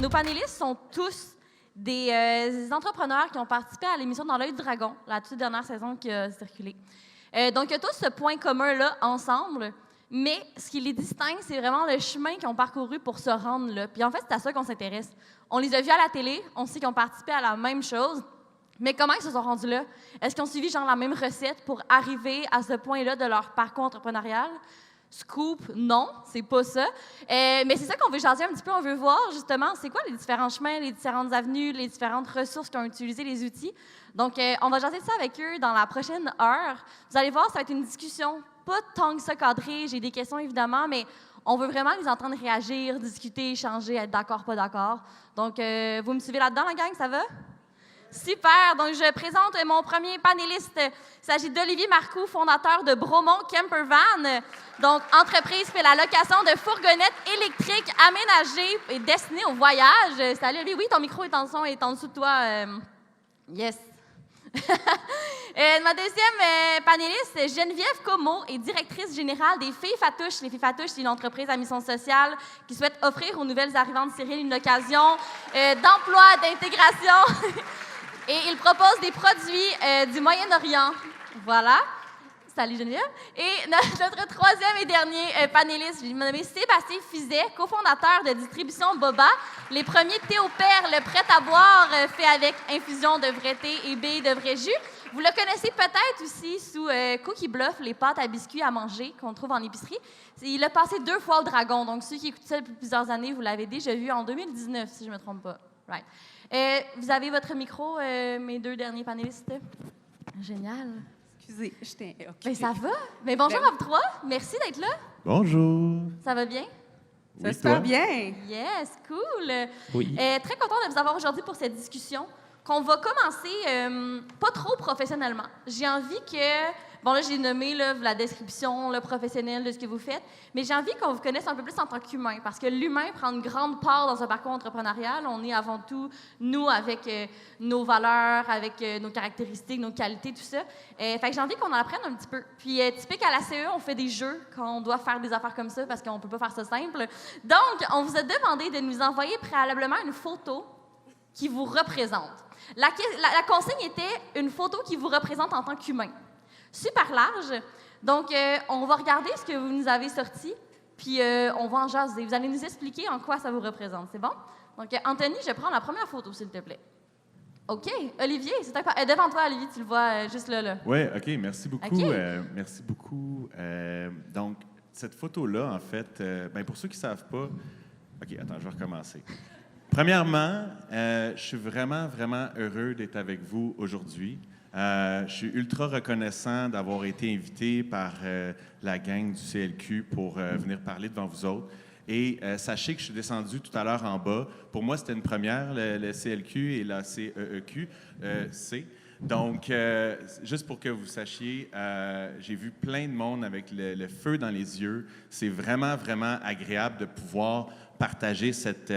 nos panélistes sont tous des entrepreneurs qui ont participé à l'émission Dans l'œil du dragon, la toute dernière saison qui a circulé. Donc, il y a tous ce point commun-là ensemble, mais ce qui les distingue, c'est vraiment le chemin qu'ils ont parcouru pour se rendre là. Puis en fait, c'est à ça qu'on s'intéresse. On les a vus à la télé, on sait qu'ils ont participé à la même chose, mais comment ils se sont rendus là? Est-ce qu'ils ont suivi genre la même recette pour arriver à ce point-là de leur parcours entrepreneurial? Scoop, non, c'est pas ça. Mais c'est ça qu'on veut jaser un petit peu. On veut voir, justement, c'est quoi les différents chemins, les différentes avenues, les différentes ressources qu'ont utilisé les outils. Donc, on va jaser ça avec eux dans la prochaine heure. Vous allez voir, ça va être une discussion pas tant que ça cadrée. J'ai des questions, évidemment, mais on veut vraiment les entendre réagir, discuter, échanger, être d'accord, pas d'accord. Donc, vous me suivez là-dedans, la gang, ça va? Super! Donc, je présente mon premier panéliste. Il s'agit d'Olivier Marcoux, fondateur de Bromont Campervan. Donc, entreprise fait la location de fourgonnettes électriques aménagées et destinées au voyage. Salut, Olivier. Oui, ton micro est en son et est en dessous de toi. Yes. Ma deuxième panéliste, Geneviève Comeau, est directrice générale des Filles Fatouches. Les Filles Fatouches, c'est une entreprise à mission sociale qui souhaite offrir aux nouvelles arrivantes syriennes une occasion d'emploi, d'intégration. Et il propose des produits du Moyen-Orient. Voilà. Salut Geneviève. Et notre troisième et dernier panéliste, je vais nommer Sébastien Fizet, cofondateur de distribution Boba, les premiers thé au perles prêts à boire faits avec infusion de vrai thé et billes de vrai jus. Vous le connaissez peut-être aussi sous Cookie Bluff, les pâtes à biscuits à manger qu'on trouve en épicerie. Il a passé 2 fois au Dragon, donc ceux qui écoutent ça depuis plusieurs années, vous l'avez déjà vu en 2019, si je ne me trompe pas. Right. Vous avez votre micro, mes 2 derniers panélistes. Génial. Excusez, j'étais occupée. Bien, ça va? Bien, bonjour à vous 3. Merci d'être là. Bonjour. Ça va bien? Ça va super bien. Yes, cool. Oui. Très content de vous avoir aujourd'hui pour cette discussion qu'on va commencer pas trop professionnellement. J'ai envie que... Bon, là, j'ai nommé là, la description le professionnel de ce que vous faites, mais j'ai envie qu'on vous connaisse un peu plus en tant qu'humain, parce que l'humain prend une grande part dans un parcours entrepreneurial. On est avant tout, nous, avec nos valeurs, avec nos caractéristiques, nos qualités, tout ça. Fait que j'ai envie qu'on en apprenne un petit peu. Puis, typique à la CE, on fait des jeux quand on doit faire des affaires comme ça, parce qu'on peut pas faire ça simple. Donc, on vous a demandé de nous envoyer préalablement une photo qui vous représente. La consigne était une photo qui vous représente en tant qu'humain. Super large. Donc, on va regarder ce que vous nous avez sorti, puis on va en jaser. Vous allez nous expliquer en quoi ça vous représente. C'est bon? Donc, Anthony, je prends la première photo, s'il te plaît. OK. Olivier, c'est devant toi, Olivier, tu le vois juste là. Oui, OK, merci beaucoup. Okay. Merci beaucoup. Donc, cette photo-là, en fait, pour ceux qui ne savent pas... OK, attends, je vais recommencer. Premièrement, je suis vraiment, vraiment heureux d'être avec vous aujourd'hui. Je suis ultra reconnaissant d'avoir été invité par la gang du CLQ pour venir parler devant vous autres. Et sachez que je suis descendu tout à l'heure en bas. Pour moi, c'était une première, le CLQ et la CEEQ. Donc, juste pour que vous sachiez, j'ai vu plein de monde avec le feu dans les yeux. C'est vraiment, vraiment agréable de pouvoir partager cette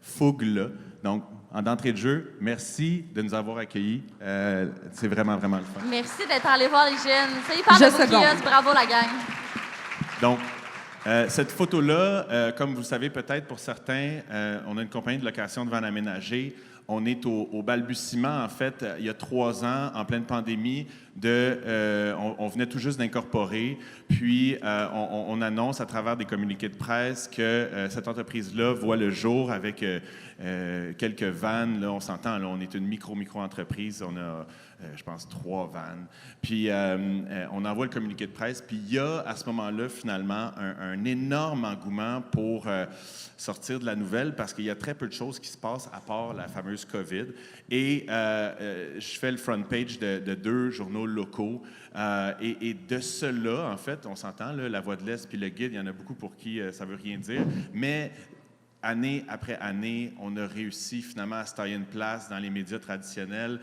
fougue-là. Donc, en d'entrée de jeu, merci de nous avoir accueillis. C'est vraiment, vraiment le fun. Merci d'être allé voir les jeunes. C'est hyper de vos kiosques. Bravo, la gang. Donc, cette photo-là, comme vous le savez peut-être pour certains, on a une compagnie de location de vannes aménagées. On est au balbutiement, en fait, il y a 3 ans, en pleine pandémie, on venait tout juste d'incorporer, puis on annonce à travers des communiqués de presse que cette entreprise-là voit le jour avec quelques vannes. Là, on s'entend, là, on est une micro-entreprise, on a, je pense, 3 vannes. Puis on envoie le communiqué de presse, puis il y a à ce moment-là, finalement, un énorme engouement pour sortir de la nouvelle, parce qu'il y a très peu de choses qui se passent à part la fameuse COVID. Et je fais le front page de 2 journaux locaux. Et de cela, en fait, on s'entend, là, La Voix de l'Est puis Le Guide, il y en a beaucoup pour qui ça ne veut rien dire. Mais année après année, on a réussi finalement à se tailler une place dans les médias traditionnels.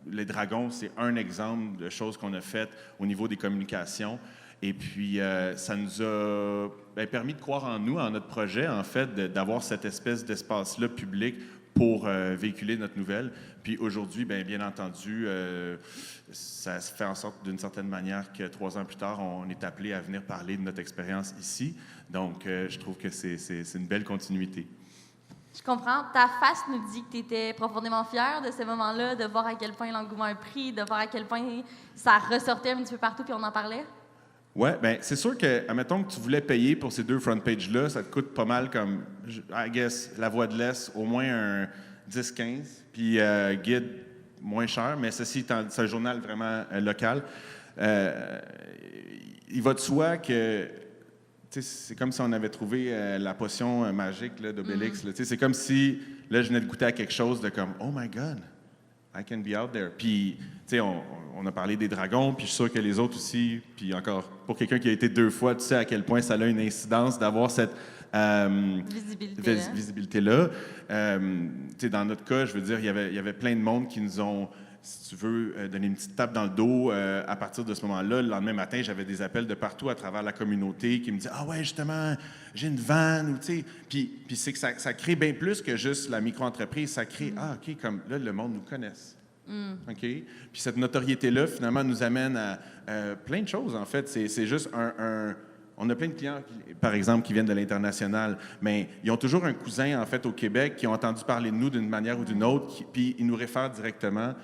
Les Dragons, c'est un exemple de choses qu'on a faites au niveau des communications. Et puis, ça nous a permis de croire en nous, en notre projet, en fait, d'avoir cette espèce d'espace-là public pour véhiculer notre nouvelle. Puis aujourd'hui, bien entendu, ça se fait en sorte d'une certaine manière que 3 ans plus tard, on est appelé à venir parler de notre expérience ici. Donc, je trouve que c'est une belle continuité. Je comprends. Ta face nous dit que tu étais profondément fière de ce moment-là, de voir à quel point l'engouement a pris, de voir à quel point ça ressortait un petit peu partout puis on en parlait. Oui, bien, c'est sûr que, admettons que tu voulais payer pour ces 2 front pages-là, ça te coûte pas mal comme, I guess, La Voix de l'Est, au moins un 10-15, puis Guide, moins cher, mais ceci étant, c'est un journal vraiment local. Il va de soi que, c'est comme si on avait trouvé la potion magique là, d'Obélix. Là. C'est comme si, là, je venais de goûter à quelque chose de comme, oh my God, I can be out there. Puis, on a parlé des dragons, puis je suis sûr que les autres aussi, puis encore, pour quelqu'un qui a été 2 fois, tu sais à quel point ça a une incidence d'avoir cette visibilité-là. Dans notre cas, je veux dire, il y avait plein de monde qui nous ont, si tu veux, donné une petite tape dans le dos. À partir de ce moment-là, le lendemain matin, j'avais des appels de partout à travers la communauté qui me disaient « Ah ouais, justement, j'ai une vanne. » ou tu sais. Puis c'est que ça crée bien plus que juste la micro-entreprise. Ça crée « Ah, OK, comme là, le monde nous connaisse. OK? » Puis cette notoriété-là, finalement, nous amène à plein de choses, en fait. C'est juste on a plein de clients, par exemple, qui viennent de l'international, mais ils ont toujours un cousin, en fait, au Québec, qui ont entendu parler de nous d'une manière ou d'une autre, puis ils nous réfèrent directement.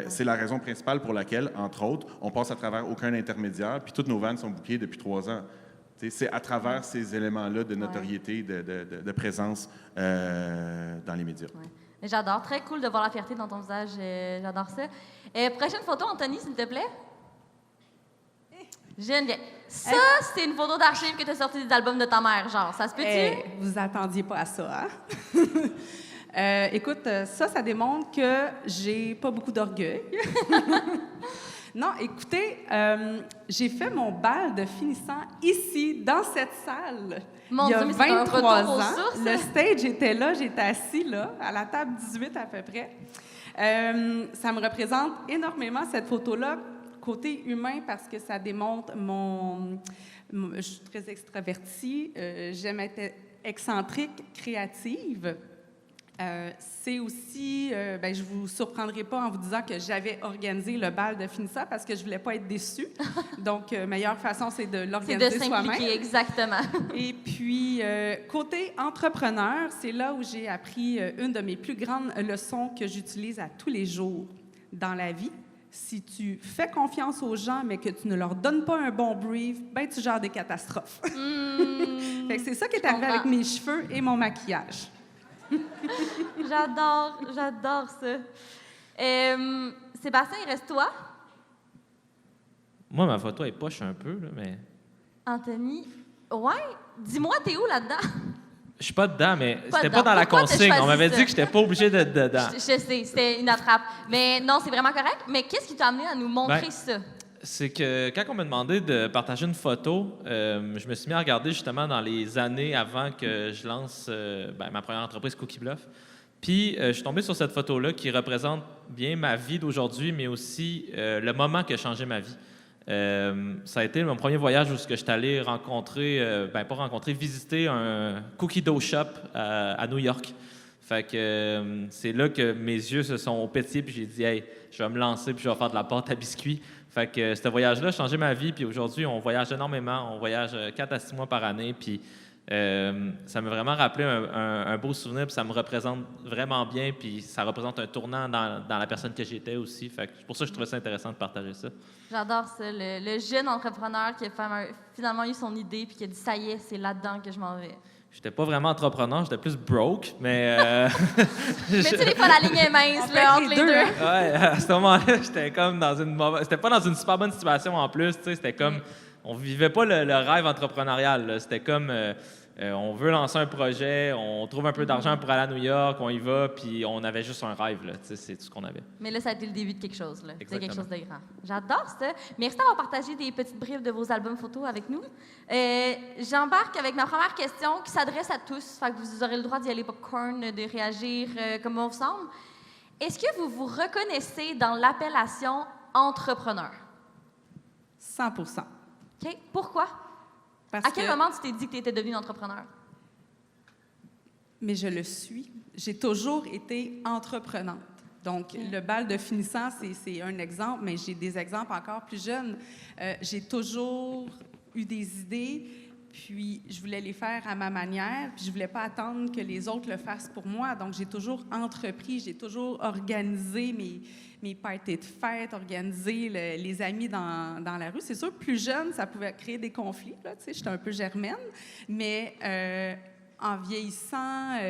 C'est la raison principale pour laquelle, entre autres, on passe à travers aucun intermédiaire, puis toutes nos vannes sont bookées depuis 3 ans. C'est à travers ces éléments-là de notoriété, de présence dans les médias. Ouais. J'adore. Très cool de voir la fierté dans ton visage. J'adore ça. Prochaine photo, Anthony, s'il te plaît. Geneviève. Ça, c'est une photo d'archive que tu as sortie des albums de ta mère, genre. Ça se peut-tu? Vous attendiez pas à ça, hein? Écoute, ça démontre que j'ai pas beaucoup d'orgueil. Non, écoutez, j'ai fait mon bal de finissant ici, dans cette salle. Mon il y a Dieu, 23 ans. Sources. Le stage était là, j'étais assis là, à la table 18 à peu près. Ça me représente énormément, cette photo-là, côté humain, parce que ça démontre je suis très extravertie, j'aime être excentrique, créative. C'est aussi, je ne vous surprendrai pas en vous disant que j'avais organisé le bal de finissant parce que je ne voulais pas être déçue. Donc, meilleure façon, c'est de l'organiser soi-même. C'est de s'impliquer, exactement. Et puis, côté entrepreneur, c'est là où j'ai appris une de mes plus grandes leçons que j'utilise à tous les jours dans la vie. Si tu fais confiance aux gens, mais que tu ne leur donnes pas un bon brief, ben tu gères des catastrophes. Fait que c'est ça qui est arrivé avec mes cheveux et mon maquillage. J'adore ça. Sébastien, il reste toi? Moi, ma photo est poche un peu, là, mais... Anthony, ouais? Dis-moi, t'es où là-dedans? Je suis pas dedans, mais c'était pas dans la consigne. On m'avait dit que j'étais pas obligé d'être dedans. Je sais, c'était une attrape. Mais non, c'est vraiment correct. Mais qu'est-ce qui t'a amené à nous montrer ça? C'est que quand on m'a demandé de partager une photo, je me suis mis à regarder justement dans les années avant que je lance ma première entreprise, Cookie Bluff. Puis, je suis tombé sur cette photo-là qui représente bien ma vie d'aujourd'hui, mais aussi le moment qui a changé ma vie. Ça a été mon premier voyage où je suis allé visiter un cookie dough shop à New York. Fait que c'est là que mes yeux se sont pétillés, puis j'ai dit « Hey, je vais me lancer, puis je vais faire de la pâte à biscuits ». Fait que ce voyage-là a changé ma vie, puis aujourd'hui, on voyage énormément. On voyage 4 à 6 mois par année, puis ça m'a vraiment rappelé un beau souvenir, puis ça me représente vraiment bien, puis ça représente un tournant dans la personne que j'étais aussi. Fait que pour ça, je trouvais ça intéressant de partager ça. J'adore ça, le jeune entrepreneur qui a finalement eu son idée, puis qui a dit « Ça y est, c'est là-dedans que je m'en vais ». J'étais pas vraiment entrepreneur, j'étais plus broke, mais... mais tu sais, des fois, la ligne est mince, là, entre les deux. Ouais, à ce moment-là, j'étais comme dans une mauvaise... C'était pas dans une super bonne situation en plus, tu sais, c'était comme... On vivait pas le rêve entrepreneurial, là. C'était comme... on veut lancer un projet, on trouve un peu d'argent pour aller à New York, on y va, puis on avait juste un rêve, là, tu sais, c'est tout ce qu'on avait. Mais là, ça a été le début de quelque chose, là. C'est quelque chose de grand. J'adore ça. Merci d'avoir partagé des petites bribes de vos albums photos avec nous. J'embarque avec ma première question qui s'adresse à tous, fait que vous aurez le droit d'y aller popcorn, de réagir comme on vous semble. Est-ce que vous vous reconnaissez dans l'appellation entrepreneur? 100%. OK. Pourquoi? À quel moment tu t'es dit que tu étais devenu entrepreneur? mais je le suis. J'ai toujours été entreprenante. Donc, le bal de finissant, c'est un exemple, mais j'ai des exemples encore plus jeunes. J'ai toujours eu des idées, puis je voulais les faire à ma manière, puis je voulais pas attendre que les autres le fassent pour moi. Donc, j'ai toujours entrepris, j'ai toujours organisé mes parties de fête, organisé les amis dans la rue. C'est sûr, plus jeune, ça pouvait créer des conflits, là, tu sais, j'étais un peu germaine, mais en vieillissant...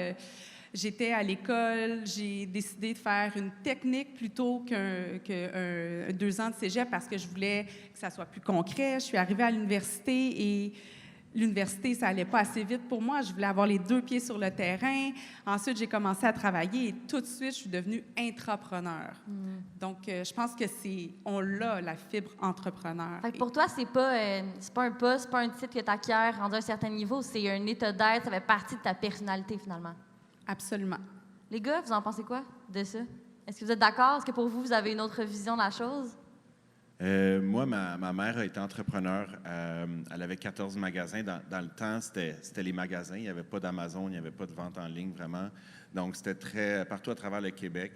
J'étais à l'école, j'ai décidé de faire une technique plutôt que 2 ans de cégep parce que je voulais que ça soit plus concret. Je suis arrivée à l'université et l'université, ça allait pas assez vite pour moi. Je voulais avoir les 2 pieds sur le terrain. Ensuite, j'ai commencé à travailler et tout de suite, je suis devenue intrapreneur. Donc, je pense que on l'a, la fibre entrepreneur. Fait que pour toi, c'est pas un poste, c'est pas un titre que tu acquiers rendu à un certain niveau, c'est un état d'être, ça fait partie de ta personnalité finalement. Absolument. Les gars, vous en pensez quoi de ça? Est-ce que vous êtes d'accord? Est-ce que pour vous, vous avez une autre vision de la chose? Moi, ma mère a été entrepreneur. Elle avait 14 magasins. Dans le temps, c'était les magasins. Il n'y avait pas d'Amazon, il n'y avait pas de vente en ligne, vraiment. Donc, c'était très partout à travers le Québec.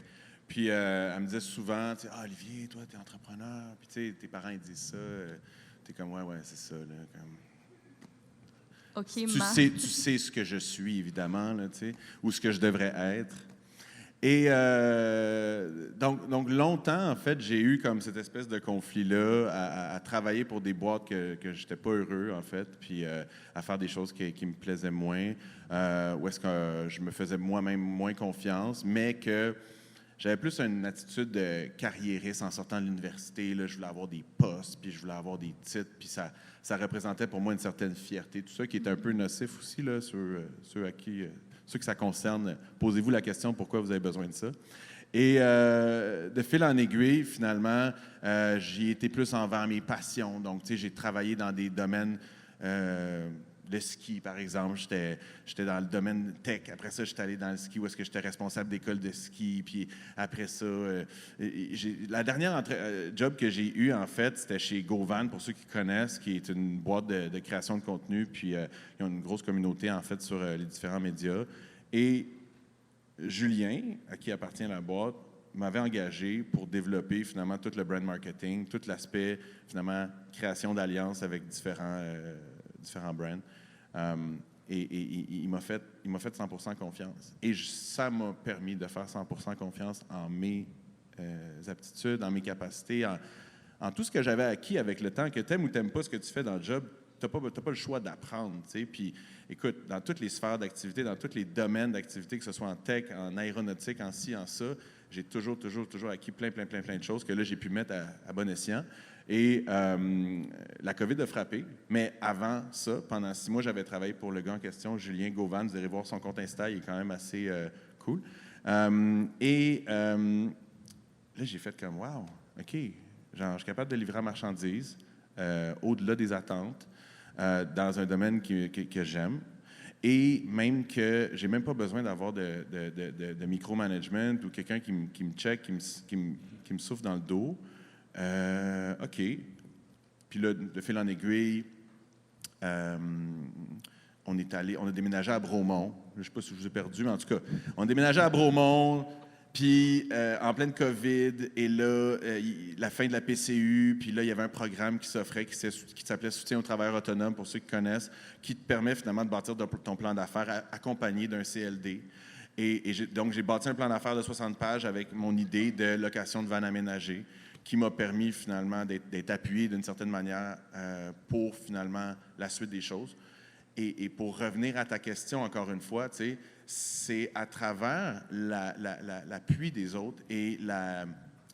Puis, elle me disait souvent, « Ah, Olivier, toi, tu es entrepreneur. » Puis, tu sais, tes parents, ils disent ça. Tu es comme, « Ouais, c'est ça. » là, comme... OK, tu sais ce que je suis, évidemment, là, tu sais, ou ce que je devrais être. Et donc, longtemps, en fait, j'ai eu comme cette espèce de conflit-là à travailler pour des boîtes que je n'étais pas heureux, en fait, puis à faire des choses qui me plaisaient moins, où est-ce que je me faisais moi-même moins confiance, mais que j'avais plus une attitude de carriériste en sortant de l'université. Là, je voulais avoir des postes, puis je voulais avoir des titres, puis ça représentait pour moi une certaine fierté. Tout ça qui est un peu nocif aussi, là, ceux que ça concerne. Posez-vous la question pourquoi vous avez besoin de ça. Et de fil en aiguille, finalement, j'y ai été plus envers mes passions. Donc, tu sais, j'ai travaillé dans des domaines... le ski, par exemple, j'étais dans le domaine tech. Après ça, j'étais allé dans le ski où est-ce que j'étais responsable d'école de ski. Puis après ça, la dernière job que j'ai eue, en fait, c'était chez GoVan, pour ceux qui connaissent, qui est une boîte de création de contenu. Puis ils ont une grosse communauté, en fait, sur les différents médias. Et Julien, à qui appartient la boîte, m'avait engagé pour développer, finalement, tout le brand marketing, tout l'aspect, finalement, création d'alliances avec différents brands. Et il m'a fait 100% confiance. Et ça m'a permis de faire 100% confiance en mes aptitudes, en mes capacités, en tout ce que j'avais acquis avec le temps. Que tu aimes ou tu n'aimes pas ce que tu fais dans le job, tu n'as pas le choix d'apprendre. Tu sais. Puis, écoute, dans toutes les sphères d'activité, dans tous les domaines d'activité, que ce soit en tech, en aéronautique, en ci, en ça, j'ai toujours acquis plein de choses que là, j'ai pu mettre à bon escient. Et la COVID a frappé, mais avant ça, pendant 6 mois, j'avais travaillé pour le gars en question, Julien Govan. Vous irez voir son compte Insta, il est quand même assez cool. Là, j'ai fait comme, wow, OK, genre, je suis capable de livrer la marchandise au-delà des attentes, dans un domaine que j'aime. Et même que j'ai même pas besoin d'avoir de micromanagement ou quelqu'un qui me check, qui me souffle dans le dos. OK. Puis là, de fil en aiguille, on a déménagé à Bromont. Je ne sais pas si je vous ai perdu, mais en tout cas, on a déménagé à Bromont, puis en pleine COVID, et là, la fin de la PCU, puis là, il y avait un programme qui s'offrait, qui s'appelait Soutien aux travailleurs autonomes, pour ceux qui connaissent, qui te permet finalement de bâtir ton plan d'affaires accompagné d'un CLD. Donc, j'ai bâti un plan d'affaires de 60 pages avec mon idée de location de van aménagée, qui m'a permis finalement d'être appuyé d'une certaine manière pour finalement la suite des choses. Et pour revenir à ta question encore une fois, tu sais, c'est à travers l'appui des autres et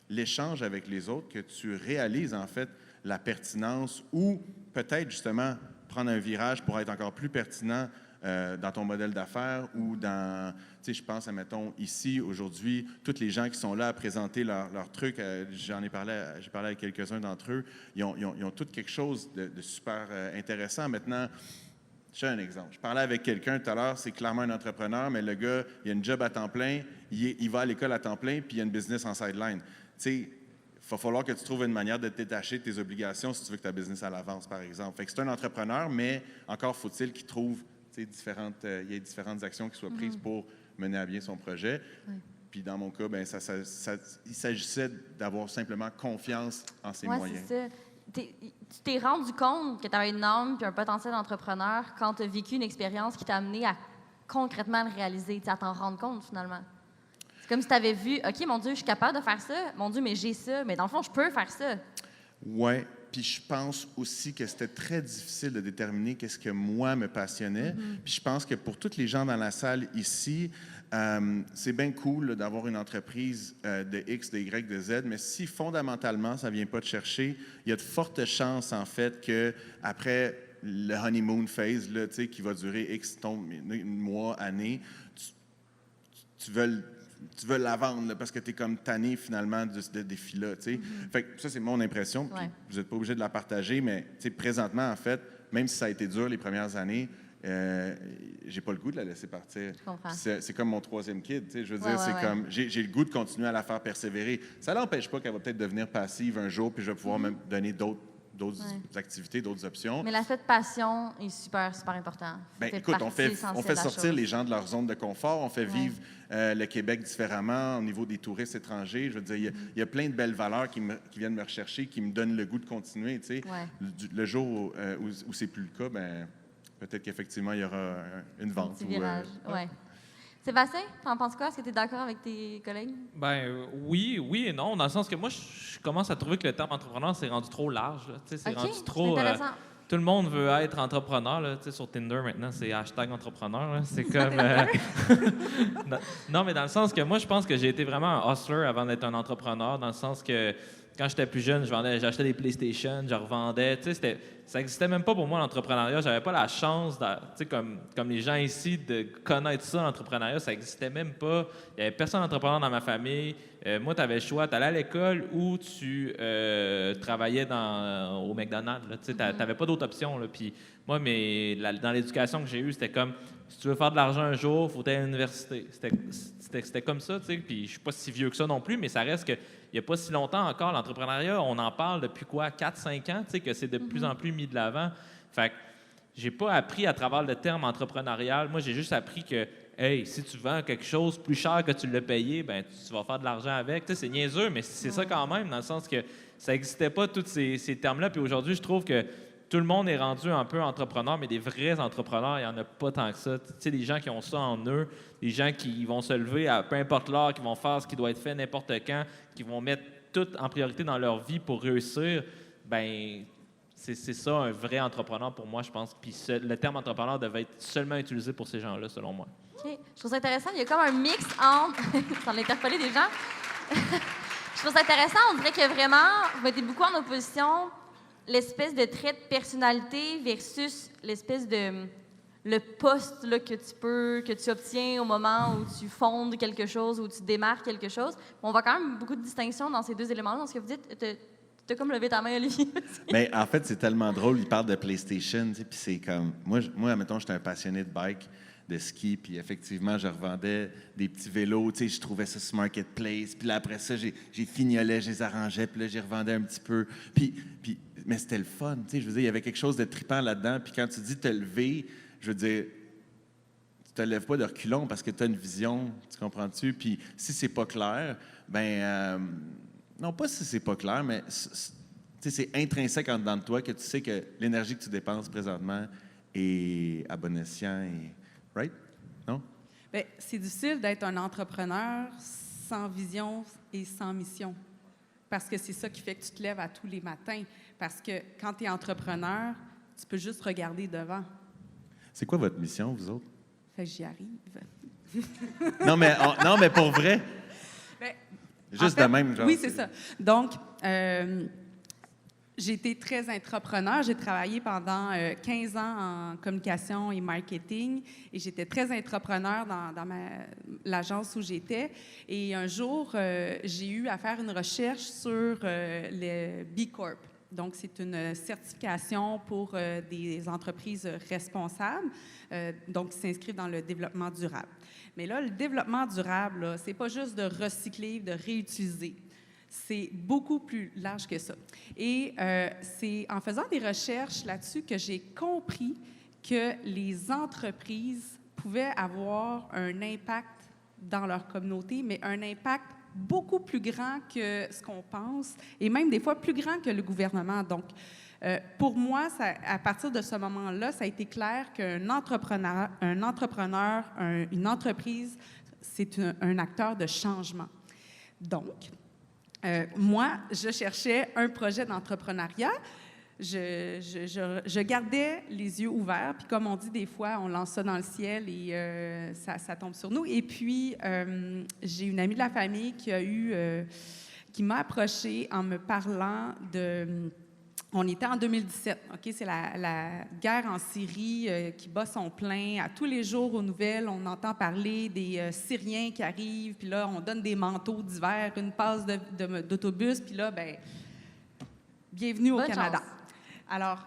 l'échange avec les autres que tu réalises en fait la pertinence ou peut-être justement prendre un virage pour être encore plus pertinent dans ton modèle d'affaires ou dans, tu sais, je pense, admettons, ici, aujourd'hui, tous les gens qui sont là à présenter leurs trucs, j'ai parlé avec quelques-uns d'entre eux, ils ont tous quelque chose de super intéressant. Maintenant, j'ai un exemple. Je parlais avec quelqu'un tout à l'heure, c'est clairement un entrepreneur, mais le gars, il a une job à temps plein, il va à l'école à temps plein, puis il a une business en sideline. Tu sais, il va falloir que tu trouves une manière de te détacher de tes obligations si tu veux que ta business elle avance, par exemple. Fait que c'est un entrepreneur, mais encore faut-il qu'il trouve il y ait différentes actions qui soient prises pour mener à bien son projet. Ouais. Puis dans mon cas, ben, il s'agissait d'avoir simplement confiance en ses moyens. C'est ça. Tu t'es rendu compte que tu avais une âme puis un potentiel d'entrepreneur quand tu as vécu une expérience qui t'a amené à concrètement le réaliser, à t'en rendre compte finalement. C'est comme si tu avais vu, OK, mon Dieu, je suis capable de faire ça. Mon Dieu, mais j'ai ça. Mais dans le fond, je peux faire ça. Oui. Puis je pense aussi que c'était très difficile de déterminer qu'est-ce que moi me passionnait. Puis je pense que pour tous les gens dans la salle ici, c'est bien cool là, d'avoir une entreprise de X, de Y, de Z, mais si fondamentalement ça ne vient pas te chercher, il y a de fortes chances en fait qu'après le honeymoon phase là, qui va durer X mois, années, tu veux la vendre là, parce que tu es comme tanné finalement de ce défi-là. Fait que ça, c'est mon impression. Puis vous n'êtes pas obligé de la partager, mais présentement, en fait, même si ça a été dur les premières années, j'ai pas le goût de la laisser partir. C'est comme mon troisième kid. Je veux dire, comme j'ai le goût de continuer à la faire persévérer. Ça n'empêche pas qu'elle va peut-être devenir passive un jour, puis je vais pouvoir me donner d'autres activités, d'autres options. Mais l'aspect de passion est super, super important. Bien, écoute, on fait sortir les gens de leur zone de confort, on fait vivre le Québec différemment au niveau des touristes étrangers. Je veux dire, il y a plein de belles valeurs qui viennent me rechercher, qui me donnent le goût de continuer. Le jour où c'est plus le cas, ben peut-être qu'effectivement, il y aura une vente. Un petit virage, Sébastien, t'en penses quoi? Est-ce que tu es d'accord avec tes collègues? Oui et non, dans le sens que moi, je commence à trouver que le terme entrepreneur, c'est rendu trop large. C'est rendu trop... tout le monde veut être entrepreneur. Là, sur Tinder, maintenant, c'est #entrepreneur. Là, c'est comme... non, mais dans le sens que moi, je pense que j'ai été vraiment un hustler avant d'être un entrepreneur, dans le sens que quand j'étais plus jeune, j'achetais des PlayStation, je revendais. Ça n'existait même pas pour moi, l'entrepreneuriat. J'avais pas la chance, comme les gens ici, de connaître ça, l'entrepreneuriat. Ça n'existait même pas. Il n'y avait personne d'entrepreneur dans ma famille. Moi, tu avais le choix. Tu allais à l'école ou tu travaillais au McDonald's. Tu n'avais pas d'autre option. Puis moi, dans l'éducation que j'ai eue, c'était comme, si tu veux faire de l'argent un jour, il faut aller à l'université. C'était comme ça. Puis je ne suis pas si vieux que ça non plus, mais ça reste que il n'y a pas si longtemps encore, l'entrepreneuriat, on en parle depuis 4-5 ans, que c'est de plus en plus mis de l'avant. Fait que j'ai pas appris à travers le terme entrepreneurial. Moi, j'ai juste appris que, hey, si tu vends quelque chose plus cher que tu l'as payé, ben tu vas faire de l'argent avec. C'est niaiseux, mais c'est ça quand même, dans le sens que ça n'existait pas, tous ces termes-là. Puis aujourd'hui, je trouve que tout le monde est rendu un peu entrepreneur, mais des vrais entrepreneurs, il n'y en a pas tant que ça. Tu sais, les gens qui ont ça en eux, les gens qui vont se lever à peu importe l'heure, qui vont faire ce qui doit être fait n'importe quand, qui vont mettre tout en priorité dans leur vie pour réussir, ben c'est ça un vrai entrepreneur pour moi, je pense. Puis le terme entrepreneur devait être seulement utilisé pour ces gens-là, selon moi. OK. Je trouve ça intéressant. Il y a comme un mix entre... sans l'interpeller des gens. Je trouve ça intéressant. On dirait que vraiment, vous mettez beaucoup en opposition l'espèce de trait de personnalité versus l'espèce de le poste là, que tu obtiens au moment où tu fondes quelque chose, où tu démarres quelque chose. On voit quand même beaucoup de distinctions dans ces deux éléments-là. Dans ce que vous dites, tu as comme levé ta main, Olivier. Mais en fait, c'est tellement drôle. Il parle de PlayStation, puis c'est comme... Moi, mettons, j'étais un passionné de bike, de ski, puis effectivement, je revendais des petits vélos. Je trouvais ça sur Marketplace. Puis là, après ça, j'ai fignolais, je les arrangeais, puis là, j'y revendais un petit peu. Mais c'était le fun, je veux dire, il y avait quelque chose de trippant là-dedans. Puis quand tu dis te lever, je veux dire, tu te lèves pas de reculons parce que tu as une vision, tu comprends-tu? Puis si c'est pas clair, non pas si c'est pas clair, mais c'est intrinsèque en dedans de toi que tu sais que l'énergie que tu dépenses présentement est à bon escient. Right? Non? Bien, c'est difficile d'être un entrepreneur sans vision et sans mission. Parce que c'est ça qui fait que tu te lèves à tous les matins. Parce que quand tu es entrepreneur, tu peux juste regarder devant. C'est quoi votre mission, vous autres? Fait que j'y arrive. non, mais pour vrai. Bien, juste de même, genre. Oui, c'est ça. Donc, j'ai été très entrepreneur. J'ai travaillé pendant 15 ans en communication et marketing et j'étais très entrepreneur dans l'agence où j'étais. Et un jour, j'ai eu à faire une recherche sur le B Corp. Donc, c'est une certification pour des entreprises responsables, donc qui s'inscrivent dans le développement durable. Mais là, le développement durable, c'est pas juste de recycler, de réutiliser. C'est beaucoup plus large que ça. Et c'est en faisant des recherches là-dessus que j'ai compris que les entreprises pouvaient avoir un impact dans leur communauté, mais un impact beaucoup plus grand que ce qu'on pense, et même des fois plus grand que le gouvernement. Donc, pour moi, à partir de ce moment-là, ça a été clair qu'un entrepreneur, une entreprise, c'est un acteur de changement. Donc, moi, je cherchais un projet d'entrepreneuriat. Je gardais les yeux ouverts, puis comme on dit des fois, on lance ça dans le ciel et ça tombe sur nous. Et puis, j'ai une amie de la famille qui m'a approchée en me parlant de... On était en 2017, OK? C'est la guerre en Syrie qui bat son plein. À tous les jours aux nouvelles, on entend parler des Syriens qui arrivent, puis là, on donne des manteaux d'hiver, une passe d'autobus, puis là, bien, bienvenue au Canada. Chance. Alors,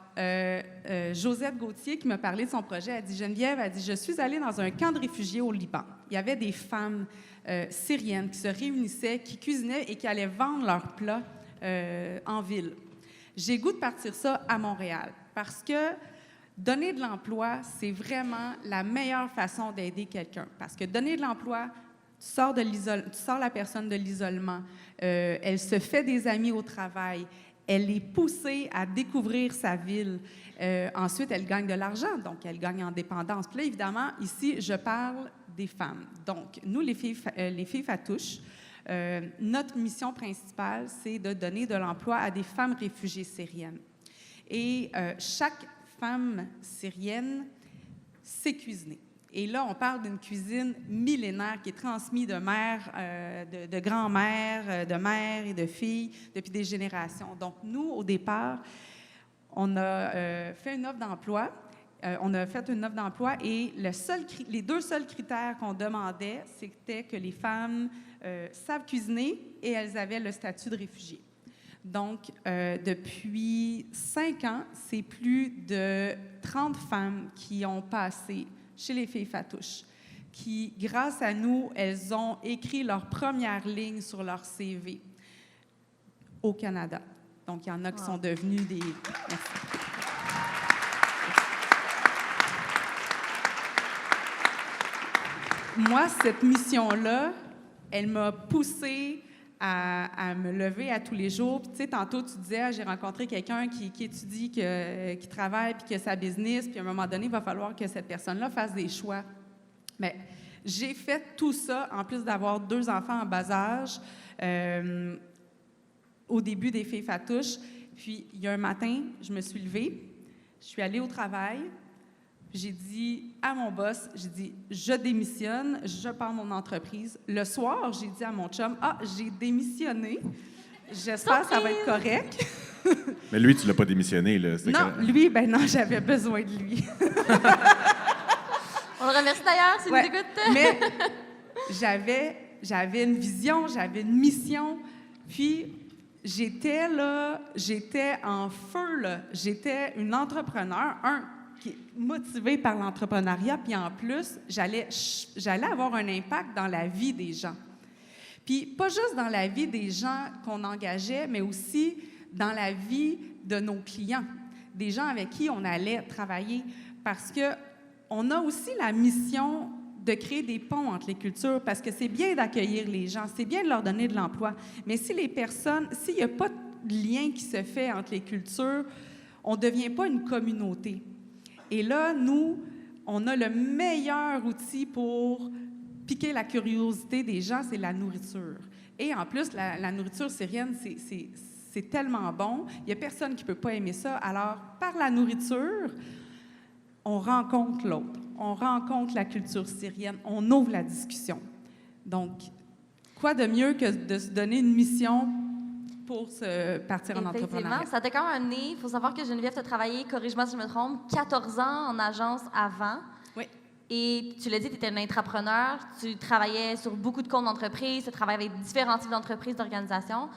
Josette Gauthier, qui m'a parlé de son projet, a dit, Geneviève, a dit, je suis allée dans un camp de réfugiés au Liban. Il y avait des femmes syriennes qui se réunissaient, qui cuisinaient et qui allaient vendre leurs plats en ville. J'ai goût de partir ça à Montréal parce que donner de l'emploi, c'est vraiment la meilleure façon d'aider quelqu'un. Parce que donner de l'emploi, tu sors la personne de l'isolement, elle se fait des amis au travail, elle est poussée à découvrir sa ville. Ensuite, elle gagne de l'argent, donc elle gagne en dépendance. Puis là, évidemment, ici, je parle des femmes. Donc, nous, les filles Fatouches, notre mission principale, c'est de donner de l'emploi à des femmes réfugiées syriennes. Et chaque femme syrienne sait cuisiner. Et là, on parle d'une cuisine millénaire qui est transmise de mère, de grand-mère, de mère et de fille depuis des générations. Donc, nous, au départ, on a fait une offre d'emploi. Et les deux seuls critères qu'on demandait, c'était que les femmes savent cuisiner et elles avaient le statut de réfugié. Donc, depuis 5 ans, c'est plus de 30 femmes qui ont passé chez les filles Fatouches, qui, grâce à nous, elles ont écrit leur première ligne sur leur CV au Canada. Donc, il y en a qui sont devenus des... Merci. Moi, cette mission-là, elle m'a poussée à me lever à tous les jours. Puis, tu sais, tantôt, tu disais, j'ai rencontré quelqu'un qui étudie, qui travaille, puis qui a sa business, puis à un moment donné, il va falloir que cette personne-là fasse des choix. Mais j'ai fait tout ça, en plus d'avoir 2 enfants en bas âge, au début des filles Fatouches. Puis, il y a un matin, je me suis levée, je suis allée au travail. J'ai dit à mon boss, j'ai dit, je démissionne, je pars mon entreprise. Le soir, j'ai dit à mon chum, j'ai démissionné. J'espère que ça va être correct. Mais lui, tu l'as pas démissionné, là. Non, lui, non, j'avais besoin de lui. On le remercie d'ailleurs s'il nous écoute. Mais j'avais une vision, j'avais une mission. Puis, j'étais en feu, là. J'étais une entrepreneur, qui est motivée par l'entrepreneuriat, puis en plus, j'allais avoir un impact dans la vie des gens. Puis pas juste dans la vie des gens qu'on engageait, mais aussi dans la vie de nos clients, des gens avec qui on allait travailler, parce que on a aussi la mission de créer des ponts entre les cultures, parce que c'est bien d'accueillir les gens, c'est bien de leur donner de l'emploi, mais s'il n'y a pas de lien qui se fait entre les cultures, on ne devient pas une communauté. Et là, nous, on a le meilleur outil pour piquer la curiosité des gens, c'est la nourriture. Et en plus, la nourriture syrienne, c'est tellement bon. Il n'y a personne qui ne peut pas aimer ça. Alors, par la nourriture, on rencontre l'autre. On rencontre la culture syrienne. On ouvre la discussion. Donc, quoi de mieux que de se donner une mission pour se partir en entrepreneuriat? Ça t'a quand même amené. Il faut savoir que Geneviève, tu as travaillé, corrige-moi si je me trompe, 14 ans en agence avant. Oui. Et tu l'as dit, tu étais un intrapreneur. Tu travaillais sur beaucoup de comptes d'entreprise. Tu travaillais avec différents types d'entreprises, d'organisations.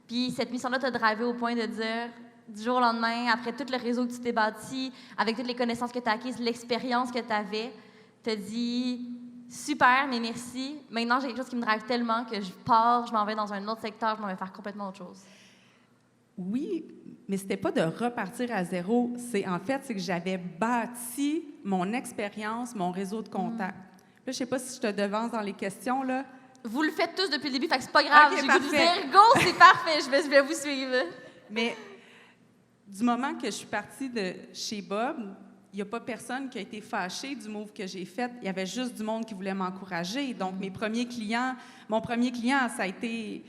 Puis cette mission-là t'a drivé au point de dire, du jour au lendemain, après tout le réseau que tu t'es bâti, avec toutes les connaissances que tu as acquises, l'expérience que tu avais, tu as dit... Super, mais merci. Maintenant, j'ai quelque chose qui me drive tellement que je pars, je m'en vais dans un autre secteur, je m'en vais faire complètement autre chose. Oui, mais c'était pas de repartir à zéro. C'est que j'avais bâti mon expérience, mon réseau de contacts. Là, je sais pas si je te devance dans les questions, là. Vous le faites tous depuis le début, fait que c'est pas grave. OK, J'ai le goût de vous parfait. dire, go, c'est parfait, je vais vous suivre. Mais du moment que je suis partie de chez Bob, il n'y a pas personne qui a été fâché du move que j'ai fait. Il y avait juste du monde qui voulait m'encourager. Donc, mon premier client, ça a été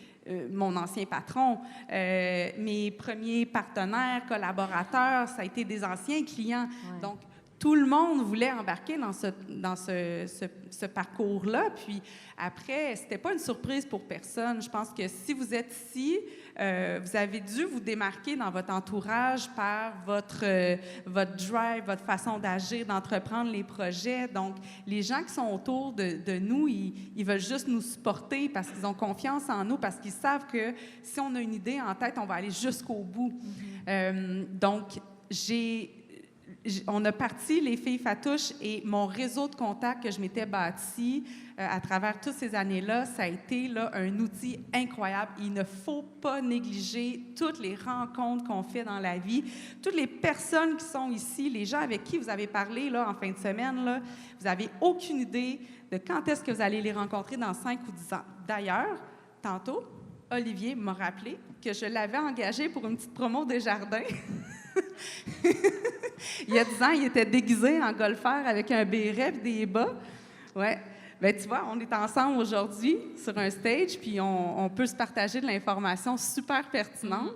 mon ancien patron. Mes premiers partenaires, collaborateurs, ça a été des anciens clients. Ouais. Donc, tout le monde voulait embarquer dans ce parcours-là. Puis après, c'était pas une surprise pour personne. Je pense que si vous êtes ici, vous avez dû vous démarquer dans votre entourage par votre drive, votre façon d'agir, d'entreprendre les projets. Donc, les gens qui sont autour de nous, ils veulent juste nous supporter parce qu'ils ont confiance en nous, parce qu'ils savent que si on a une idée en tête, on va aller jusqu'au bout. Donc, on a parti les filles Fatouche et mon réseau de contacts que je m'étais bâti à travers toutes ces années-là, ça a été là, un outil incroyable. Il ne faut pas négliger toutes les rencontres qu'on fait dans la vie, toutes les personnes qui sont ici, les gens avec qui vous avez parlé là, en fin de semaine, là, vous n'avez aucune idée de quand est-ce que vous allez les rencontrer dans 5 ou 10 ans. D'ailleurs, tantôt, Olivier m'a rappelé que je l'avais engagé pour une petite promo des jardins. Il y a 10 ans, il était déguisé en golfeur avec un béret et des bas. Ouais. Bien, tu vois, on est ensemble aujourd'hui sur un stage, puis on peut se partager de l'information super pertinente.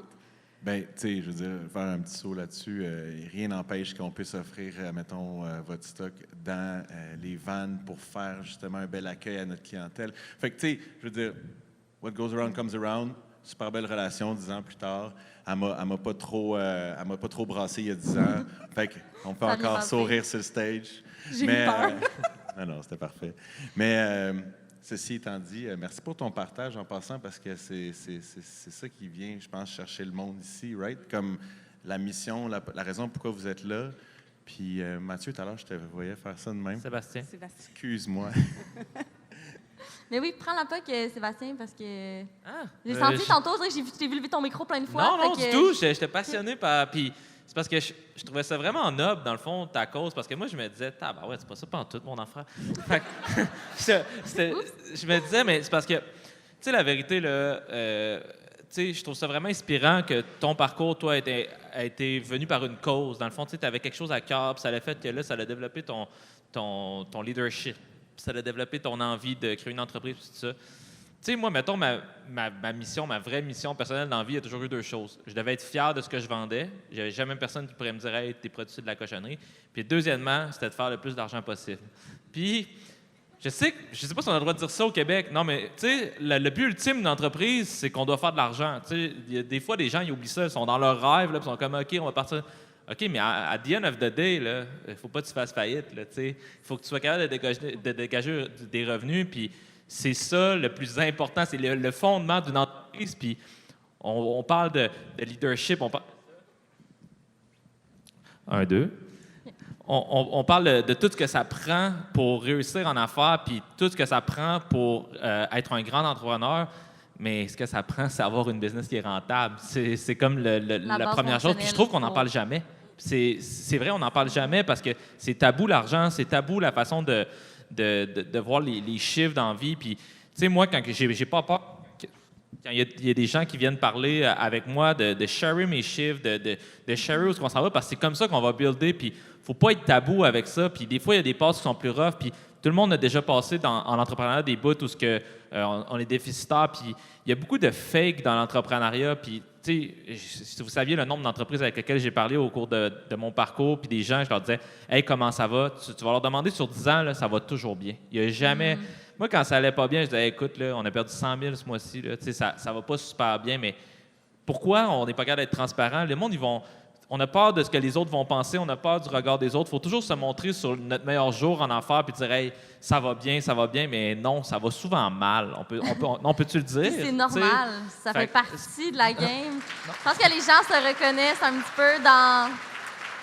Bien, tu sais, je veux dire, faire un petit saut là-dessus, rien n'empêche qu'on puisse offrir, mettons, votre stock dans les vannes pour faire justement un bel accueil à notre clientèle. Fait que, tu sais, je veux dire, what goes around comes around. Super belle relation 10 ans plus tard. Elle m'a pas trop brassé il y a 10 ans. Fait qu'on peut encore sourire sur le stage. J'ai eu peur. Non, c'était parfait. Mais ceci étant dit, merci pour ton partage en passant parce que c'est ça qui vient, je pense, chercher le monde ici, right? Comme la mission, la raison pourquoi vous êtes là. Puis Mathieu, tout à l'heure, je te voyais faire ça de même. Sébastien. Excuse-moi. Mais oui, prends la POC, Sébastien, parce que Ah, j'ai senti tantôt, je dirais que j'ai vu lever ton micro plein de fois. Non, fait du tout. J'étais passionné par... Puis c'est parce que je trouvais ça vraiment noble, dans le fond, ta cause, parce que moi, je me disais, bah ouais, c'est pas ça pantoute, mon enfant. Fait que je me disais, mais c'est parce que, tu sais, la vérité, là, tu sais, je trouve ça vraiment inspirant que ton parcours, toi, a été venu par une cause. Dans le fond, tu sais, avais quelque chose à cœur, puis ça l'a fait que là, ça a développé ton leadership. Puis ça a développé ton envie de créer une entreprise, tout ça. Tu sais, moi, mettons, ma mission, ma vraie mission personnelle dans la vie, il y a toujours eu 2 choses. Je devais être fier de ce que je vendais. J'avais jamais personne qui pourrait me dire « Hey, tes produits, c'est de la cochonnerie. » Puis deuxièmement, c'était de faire le plus d'argent possible. Puis, je sais pas si on a le droit de dire ça au Québec. Non, mais tu sais, le but ultime d'une entreprise, c'est qu'on doit faire de l'argent. Tu sais, il y a des fois, des gens, ils oublient ça. Ils sont dans leur rêve, là, puis ils sont comme « OK, on va partir... » OK, mais à the end of the day, il ne faut pas que tu fasses faillite. Il faut que tu sois capable de dégager des revenus. Puis c'est ça le plus important. C'est le fondement d'une entreprise. Puis on parle de leadership. Un, deux. On parle de tout ce que ça prend pour réussir en affaires, puis tout ce que ça prend pour être un grand entrepreneur. Mais ce que ça prend, c'est avoir une business qui est rentable. C'est comme la première chose. Puis je trouve qu'on n'en parle jamais. C'est vrai, on n'en parle jamais parce que c'est tabou l'argent, c'est tabou la façon de voir les chiffres dans la vie. Puis, tu sais, moi, quand j'ai pas peur, quand il y a des gens qui viennent parler avec moi de share mes chiffres, de share où on s'en va, parce que c'est comme ça qu'on va builder. Puis, faut pas être tabou avec ça. Puis, des fois, il y a des passes qui sont plus rough. Puis, tout le monde a déjà passé en entrepreneuriat des bouts où on est déficitaire. Puis, il y a beaucoup de fake dans l'entrepreneuriat. Puis, tu sais, si vous saviez le nombre d'entreprises avec lesquelles j'ai parlé au cours de mon parcours, puis des gens, je leur disais, « Hey, comment ça va? » Tu vas leur demander sur 10 ans, là, ça va toujours bien. Il n'y a jamais... Moi, quand ça allait pas bien, je disais, « Écoute, là, on a perdu 100 000 ce mois-ci. Tu sais, ça va pas super bien. » Mais pourquoi on n'est pas capable d'être transparent? Le monde, on a peur de ce que les autres vont penser, on a peur du regard des autres. Il faut toujours se montrer sur notre meilleur jour en affaires puis dire « Hey, ça va bien », mais non, ça va souvent mal. On peut-tu le dire? C'est normal, ça fait partie de la game. Je pense que les gens se reconnaissent un petit peu dans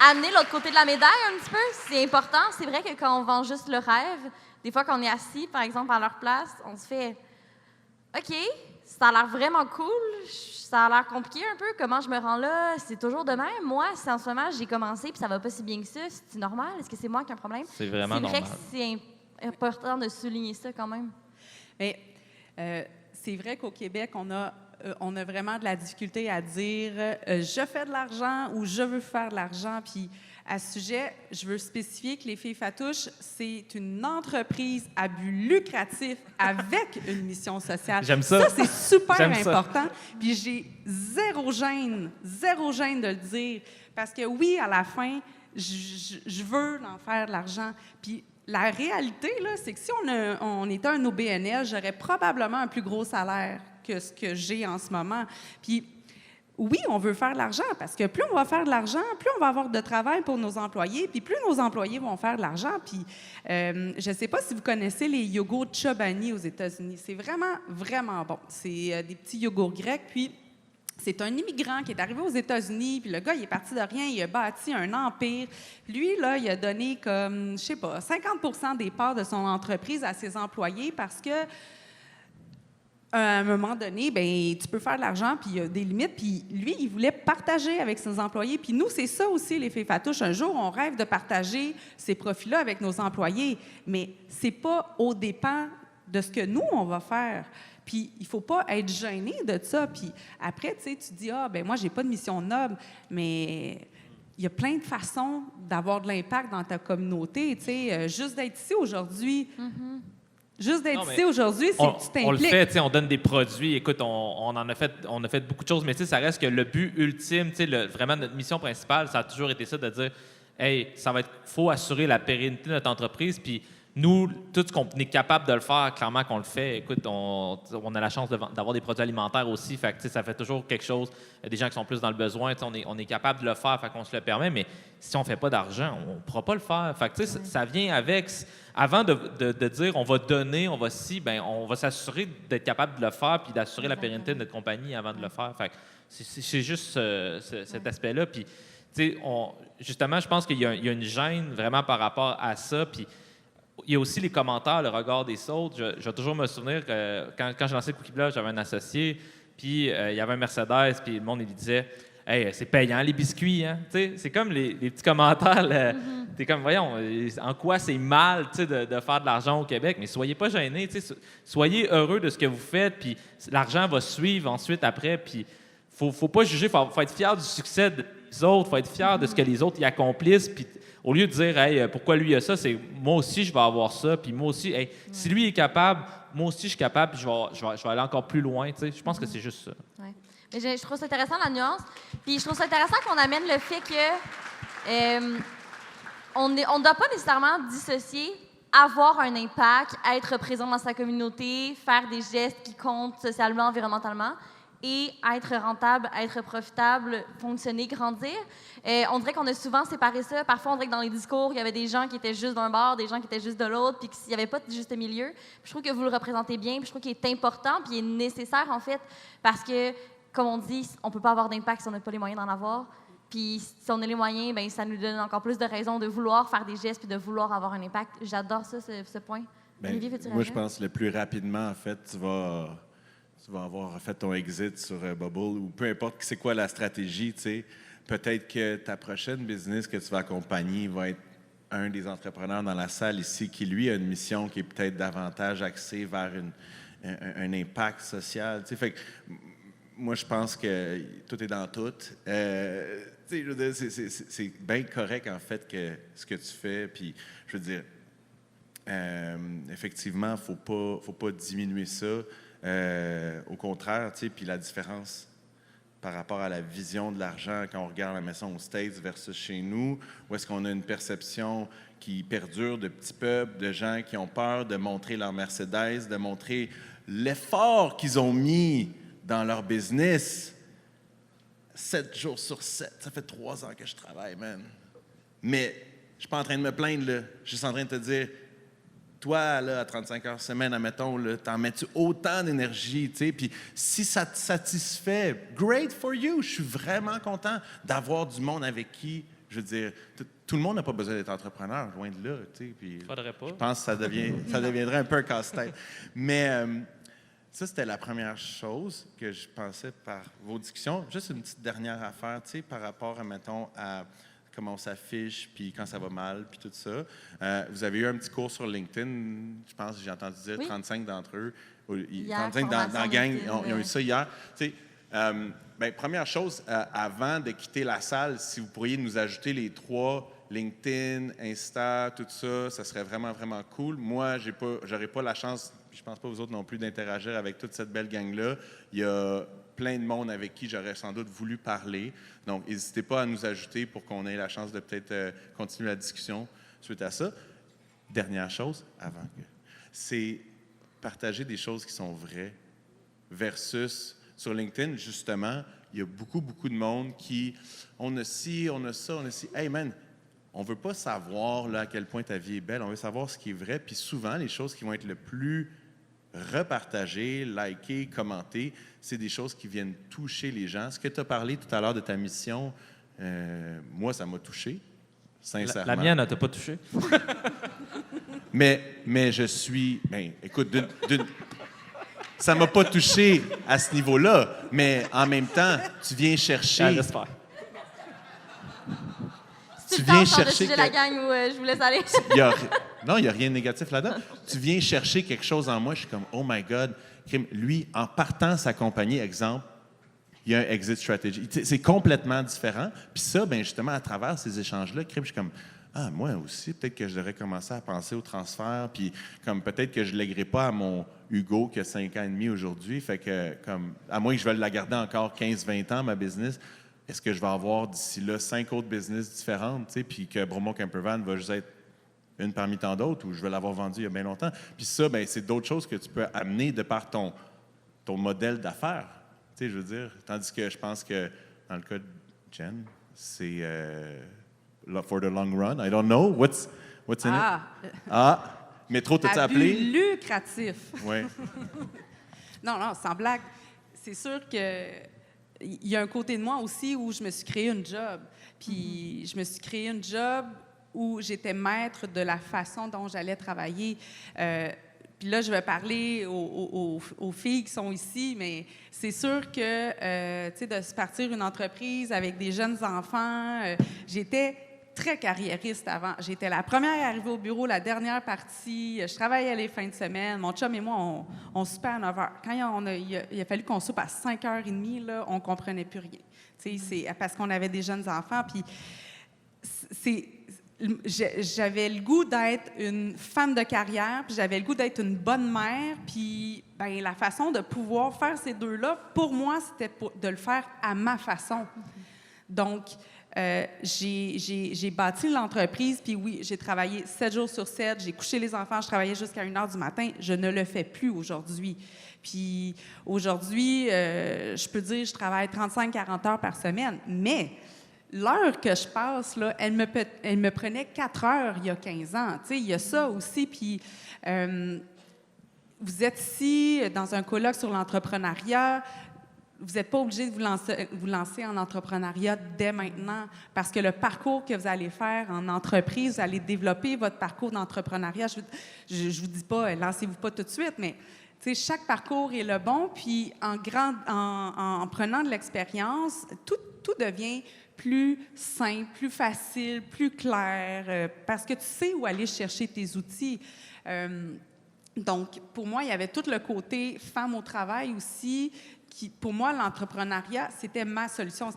amener l'autre côté de la médaille un petit peu. C'est important. C'est vrai que quand on vend juste le rêve, des fois quand on est assis, par exemple, à leur place, on se fait « OK, ça a l'air vraiment cool. Ça a l'air compliqué un peu. Comment je me rends là? C'est toujours de même. Moi, si en ce moment, j'ai commencé puis ça va pas si bien que ça, c'est normal? Est-ce que c'est moi qui ai un problème? C'est vraiment C'est vrai normal. que c'est important de souligner ça quand même. Mais c'est vrai qu'au Québec, on a vraiment de la difficulté à dire je fais de l'argent ou je veux faire de l'argent. Puis à ce sujet, je veux spécifier que les Filles Fatouches, c'est une entreprise à but lucratif avec une mission sociale. J'aime ça. Ça, c'est super J'aime ça. important. Puis j'ai zéro gêne de le dire. Parce que oui, à la fin, je veux en faire de l'argent. Puis la réalité, là, c'est que si on était un OBNL, j'aurais probablement un plus gros salaire que ce que j'ai en ce moment. Puis oui, on veut faire de l'argent parce que plus on va faire de l'argent, plus on va avoir de travail pour nos employés, puis plus nos employés vont faire de l'argent. Puis je ne sais pas si vous connaissez les yogourts Chobani aux États-Unis. C'est vraiment, vraiment bon. C'est des petits yogourts grecs, puis c'est un immigrant qui est arrivé aux États-Unis, puis le gars, il est parti de rien, il a bâti un empire. Lui, là, il a donné comme, je sais pas, 50 des parts de son entreprise à ses employés parce que à un moment donné, ben tu peux faire de l'argent, puis il y a des limites. Puis lui, il voulait partager avec ses employés. Puis nous, c'est ça aussi, les Filles Fatouches. Un jour, on rêve de partager ces profits-là avec nos employés, mais c'est pas aux dépens de ce que nous, on va faire. Puis il faut pas être gêné de ça. Puis après, tu sais, tu dis, ah, ben moi, j'ai pas de mission noble, mais il y a plein de façons d'avoir de l'impact dans ta communauté. Tu sais, juste d'être ici aujourd'hui... Juste d'être ici aujourd'hui, c'est que tu t'impliques. On le fait, tu sais, on donne des produits. Écoute, on a fait beaucoup de choses, mais tu sais, ça reste que le but ultime, tu sais, vraiment notre mission principale, ça a toujours été ça de dire, hey, faut assurer la pérennité de notre entreprise, puis nous, tout ce qu'on est capable de le faire, clairement qu'on le fait. Écoute, on a la chance d'avoir des produits alimentaires aussi, fait que, tu sais, ça fait toujours quelque chose. Il y a des gens qui sont plus dans le besoin, tu sais, on est capable de le faire, fait qu'on se le permet, mais si on ne fait pas d'argent, on ne pourra pas le faire. Fait que, tu sais, ça vient avec... Avant de dire on va donner, on va s'assurer d'être capable de le faire puis d'assurer la pérennité de notre compagnie avant de le faire. Fait que c'est juste cet aspect-là. Puis, tu sais, justement, je pense qu'il y a une gêne vraiment par rapport à ça. Puis, il y a aussi les commentaires, le regard des autres. Je vais toujours me souvenir que quand j'ai lancé Cookie Blog, j'avais un associé, puis il y avait un Mercedes, puis le monde il lui disait « Hey, c'est payant les biscuits, hein? » Tu sais, c'est comme les petits commentaires. T'es comme, voyons, en quoi c'est mal, tu sais, de faire de l'argent au Québec, mais soyez pas gênés, tu sais, soyez heureux de ce que vous faites, puis l'argent va suivre ensuite après, puis faut pas juger, faut être fier du succès des autres, faut être fier de ce que les autres y accomplissent, puis au lieu de dire, hey, pourquoi lui a ça, c'est moi aussi je vais avoir ça, puis moi aussi, hey, si lui est capable, moi aussi je suis capable, puis je vais aller encore plus loin, tu sais, je pense que c'est juste ça. Ouais. Mais je trouve ça intéressant la nuance, puis je trouve ça intéressant qu'on amène le fait que on ne doit pas nécessairement dissocier avoir un impact, être présent dans sa communauté, faire des gestes qui comptent socialement, environnementalement, et être rentable, être profitable, fonctionner, grandir. On dirait qu'on a souvent séparé ça. Parfois, on dirait que dans les discours, il y avait des gens qui étaient juste d'un bord, des gens qui étaient juste de l'autre, puis qu'il n'y avait pas de juste milieu. Puis je trouve que vous le représentez bien, puis je trouve qu'il est important, puis il est nécessaire, en fait, parce que, comme on dit, on ne peut pas avoir d'impact si on n'a pas les moyens d'en avoir. Puis si on a les moyens, bien, ça nous donne encore plus de raisons de vouloir faire des gestes puis de vouloir avoir un impact. J'adore ça, ce point. Bien, Olivier, veux-tu moi, je réagir? pense que le plus rapidement, en fait, tu vas avoir fait ton exit sur Bubble ou peu importe c'est quoi la stratégie, tu sais. Peut-être que ta prochaine business que tu vas accompagner va être un des entrepreneurs dans la salle ici qui, lui, a une mission qui est peut-être davantage axée vers un impact social, tu sais. Fait que, moi, je pense que tout est dans tout. Tu sais, je veux dire, c'est bien correct, en fait, que ce que tu fais. Puis, je veux dire, effectivement, faut pas diminuer ça. Au contraire, tu sais, puis la différence par rapport à la vision de l'argent quand on regarde la maison aux States versus chez nous, où est-ce qu'on a une perception qui perdure de petits peuples, de gens qui ont peur de montrer leur Mercedes, de montrer l'effort qu'ils ont mis dans leur business. 7 jours sur 7. Ça fait 3 ans que je travaille, man. Mais je suis pas en train de me plaindre, là. Je suis juste en train de te dire, toi, là, à 35 heures semaine, admettons, t'en mets-tu autant d'énergie, tu sais? Puis si ça te satisfait, great for you. Je suis vraiment content d'avoir du monde avec qui, je veux dire, tout le monde n'a pas besoin d'être entrepreneur, loin de là, tu sais. Puis Faudrait pas. je pense que ça deviendrait un peu un casse-tête. Mais Ça, c'était la première chose que je pensais par vos discussions. Juste une petite dernière affaire, tu sais, par rapport, mettons, à comment on s'affiche, puis quand ça va mal, puis tout ça. Vous avez eu un petit cours sur LinkedIn, je pense, j'ai entendu dire, 35 d'entre eux, 35 dans la gang, ils ont eu ça hier. Tu sais, première chose, avant de quitter la salle, si vous pourriez nous ajouter les 3, LinkedIn, Insta, tout ça, ça serait vraiment, vraiment cool. Moi, j'aurais pas la chance, je pense pas vous autres non plus, d'interagir avec toute cette belle gang-là. Il y a plein de monde avec qui j'aurais sans doute voulu parler. Donc, n'hésitez pas à nous ajouter pour qu'on ait la chance de peut-être continuer la discussion suite à ça. Dernière chose, c'est partager des choses qui sont vraies versus sur LinkedIn, justement, il y a beaucoup, beaucoup de monde qui on a ci, on a ça, on a ci. Hey man, on ne veut pas savoir là, à quel point ta vie est belle, on veut savoir ce qui est vrai. Puis souvent, les choses qui vont être le plus repartagées, likées, commentées, c'est des choses qui viennent toucher les gens. Ce que tu as parlé tout à l'heure de ta mission, moi, ça m'a touché, sincèrement. La mienne, elle t'a pas touché. mais je suis... écoute, ça ne m'a pas touché à ce niveau-là, mais en même temps, tu viens chercher... Laisse faire. Tu viens chercher la gang où je vous laisse aller. Non, il n'y a rien de négatif là-dedans. Tu viens chercher quelque chose en moi, je suis comme, oh my God. Lui, en partant sa compagnie, exemple, il y a un exit strategy. C'est complètement différent. Puis ça, justement, à travers ces échanges-là, je suis comme, ah, moi aussi, peut-être que je devrais commencer à penser au transfert, puis comme peut-être que je ne lèguerai pas à mon Hugo qui a 5 ans et demi aujourd'hui. Fait que, comme, à moins que je veuille la garder encore 15-20 ans, ma business, est-ce que je vais avoir d'ici là 5 autres business différentes, puis que Bromont Campervan va juste être une parmi tant d'autres, ou je vais l'avoir vendu il y a bien longtemps. Puis ça, c'est d'autres choses que tu peux amener de par ton modèle d'affaires. Je veux dire, tandis que je pense que dans le cas de Jen, c'est for the long run. I don't know. What's in it? Métro, t'as-tu appelé? Lucratif. Oui. Non, sans blague. C'est sûr que il y a un côté de moi aussi où je me suis créé une job. Puis je me suis créé une job où j'étais maître de la façon dont j'allais travailler. Puis là, je vais parler aux filles qui sont ici, mais c'est sûr que, tu sais, de se partir une entreprise avec des jeunes enfants, j'étais très carriériste avant. J'étais la première arrivée au bureau, la dernière partie. Je travaillais les fins de semaine. Mon chum et moi, on soupait à 9 h. Quand il a fallu qu'on soupe à 5h30, là, on ne comprenait plus rien. Tu sais, c'est parce qu'on avait des jeunes enfants. Puis j'avais le goût d'être une femme de carrière, puis j'avais le goût d'être une bonne mère. Puis la façon de pouvoir faire ces deux-là, pour moi, c'était de le faire à ma façon. Donc, j'ai bâti l'entreprise, puis oui, j'ai travaillé 7 jours sur 7, j'ai couché les enfants, je travaillais jusqu'à 1 h du matin. Je ne le fais plus aujourd'hui. Puis aujourd'hui, je peux dire, je travaille 35-40 heures par semaine, mais l'heure que je passe, là, elle me prenait 4 heures il y a 15 ans. Tu sais, il y a ça aussi, puis vous êtes ici dans un colloque sur l'entrepreneuriat. Vous n'êtes pas obligé de vous lancer en entrepreneuriat dès maintenant parce que le parcours que vous allez faire en entreprise, vous allez développer votre parcours d'entrepreneuriat. Je ne vous dis pas, lancez-vous pas tout de suite, mais chaque parcours est le bon. Puis en prenant de l'expérience, tout devient plus simple, plus facile, plus clair parce que tu sais où aller chercher tes outils. Donc, pour moi, il y avait tout le côté femme au travail aussi. Pour moi, l'entrepreneuriat, c'était ma solution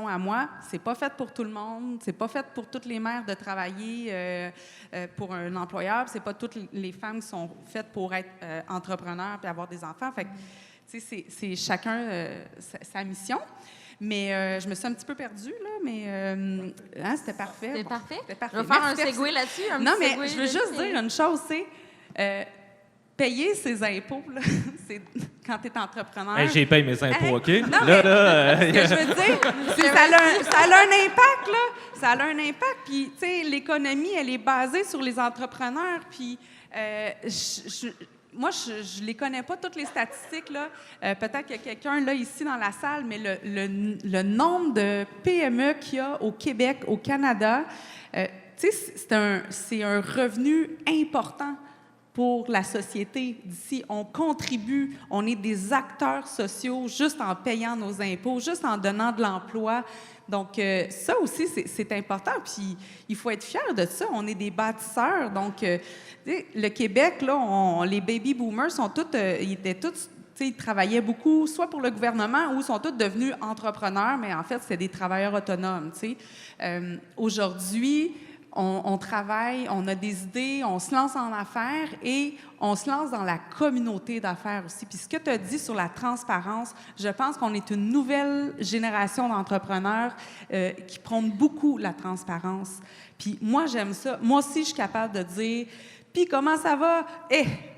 à moi. C'est pas fait pour tout le monde, c'est pas fait pour toutes les mères de travailler pour un employeur, c'est pas toutes les femmes qui sont faites pour être entrepreneurs puis avoir des enfants. Fait que, tu sais, c'est chacun sa mission. Mais je me suis un petit peu perdue, là, mais c'était parfait. C'était parfait. C'était parfait. Je vais faire un segue là-dessus. Non, mais je veux juste dire une chose, c'est... payer ses impôts, là, c'est quand tu es entrepreneur. Hey, j'ai payé mes impôts, OK? Non, ce que je veux dire, c'est ça a un impact, là. Ça a un impact. Puis, tu sais, l'économie, elle est basée sur les entrepreneurs. Puis, moi, je les connais pas, toutes les statistiques, là. Peut-être qu'il y a quelqu'un, là, ici, dans la salle, mais le nombre de PME qu'il y a au Québec, au Canada, tu sais, c'est un revenu important pour la société d'ici. On contribue, on est des acteurs sociaux juste en payant nos impôts, juste en donnant de l'emploi. Donc, ça aussi, c'est important. Puis, il faut être fier de ça. On est des bâtisseurs. Donc, le Québec, là, les baby boomers sont tous, ils étaient tous, ils travaillaient beaucoup, soit pour le gouvernement ou sont tous devenus entrepreneurs, mais en fait, c'est des travailleurs autonomes. Aujourd'hui, on travaille, on a des idées, on se lance en affaires et on se lance dans la communauté d'affaires aussi. Puis ce que tu as dit sur la transparence, je pense qu'on est une nouvelle génération d'entrepreneurs qui prônent beaucoup la transparence. Puis moi, j'aime ça. Moi aussi, je suis capable de dire, puis comment ça va?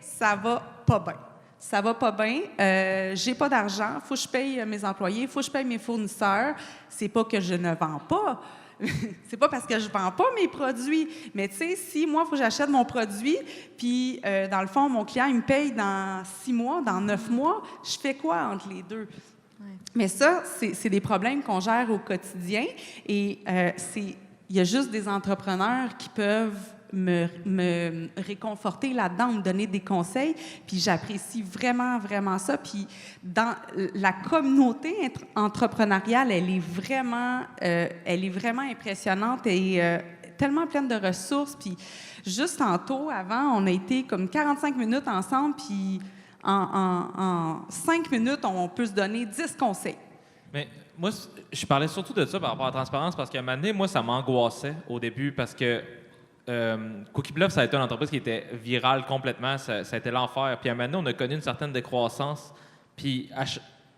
Ça va pas bien. Ça va pas bien, j'ai pas d'argent, faut que je paye mes employés, faut que je paye mes fournisseurs. C'est pas que je ne vends pas. C'est pas parce que je vends pas mes produits, mais tu sais, si moi, il faut que j'achète mon produit, puis dans le fond, mon client, il me paye dans 6 mois, dans 9 mois, je fais quoi entre les deux? Ouais. Mais ça, c'est des problèmes qu'on gère au quotidien et il y a juste des entrepreneurs qui peuvent me réconforter là-dedans, me donner des conseils, puis j'apprécie vraiment, vraiment ça. Puis dans la communauté entrepreneuriale, elle est vraiment impressionnante et tellement pleine de ressources. Puis juste tantôt, avant, on a été comme 45 minutes ensemble, puis en 5 minutes, on peut se donner 10 conseils. Mais moi, je parlais surtout de ça par rapport à la transparence parce qu'à un moment donné, moi, ça m'angoissait au début parce que Cookie Bluff, ça a été une entreprise qui était virale complètement. Ça a été l'enfer. Puis à un moment donné, on a connu une certaine décroissance. Puis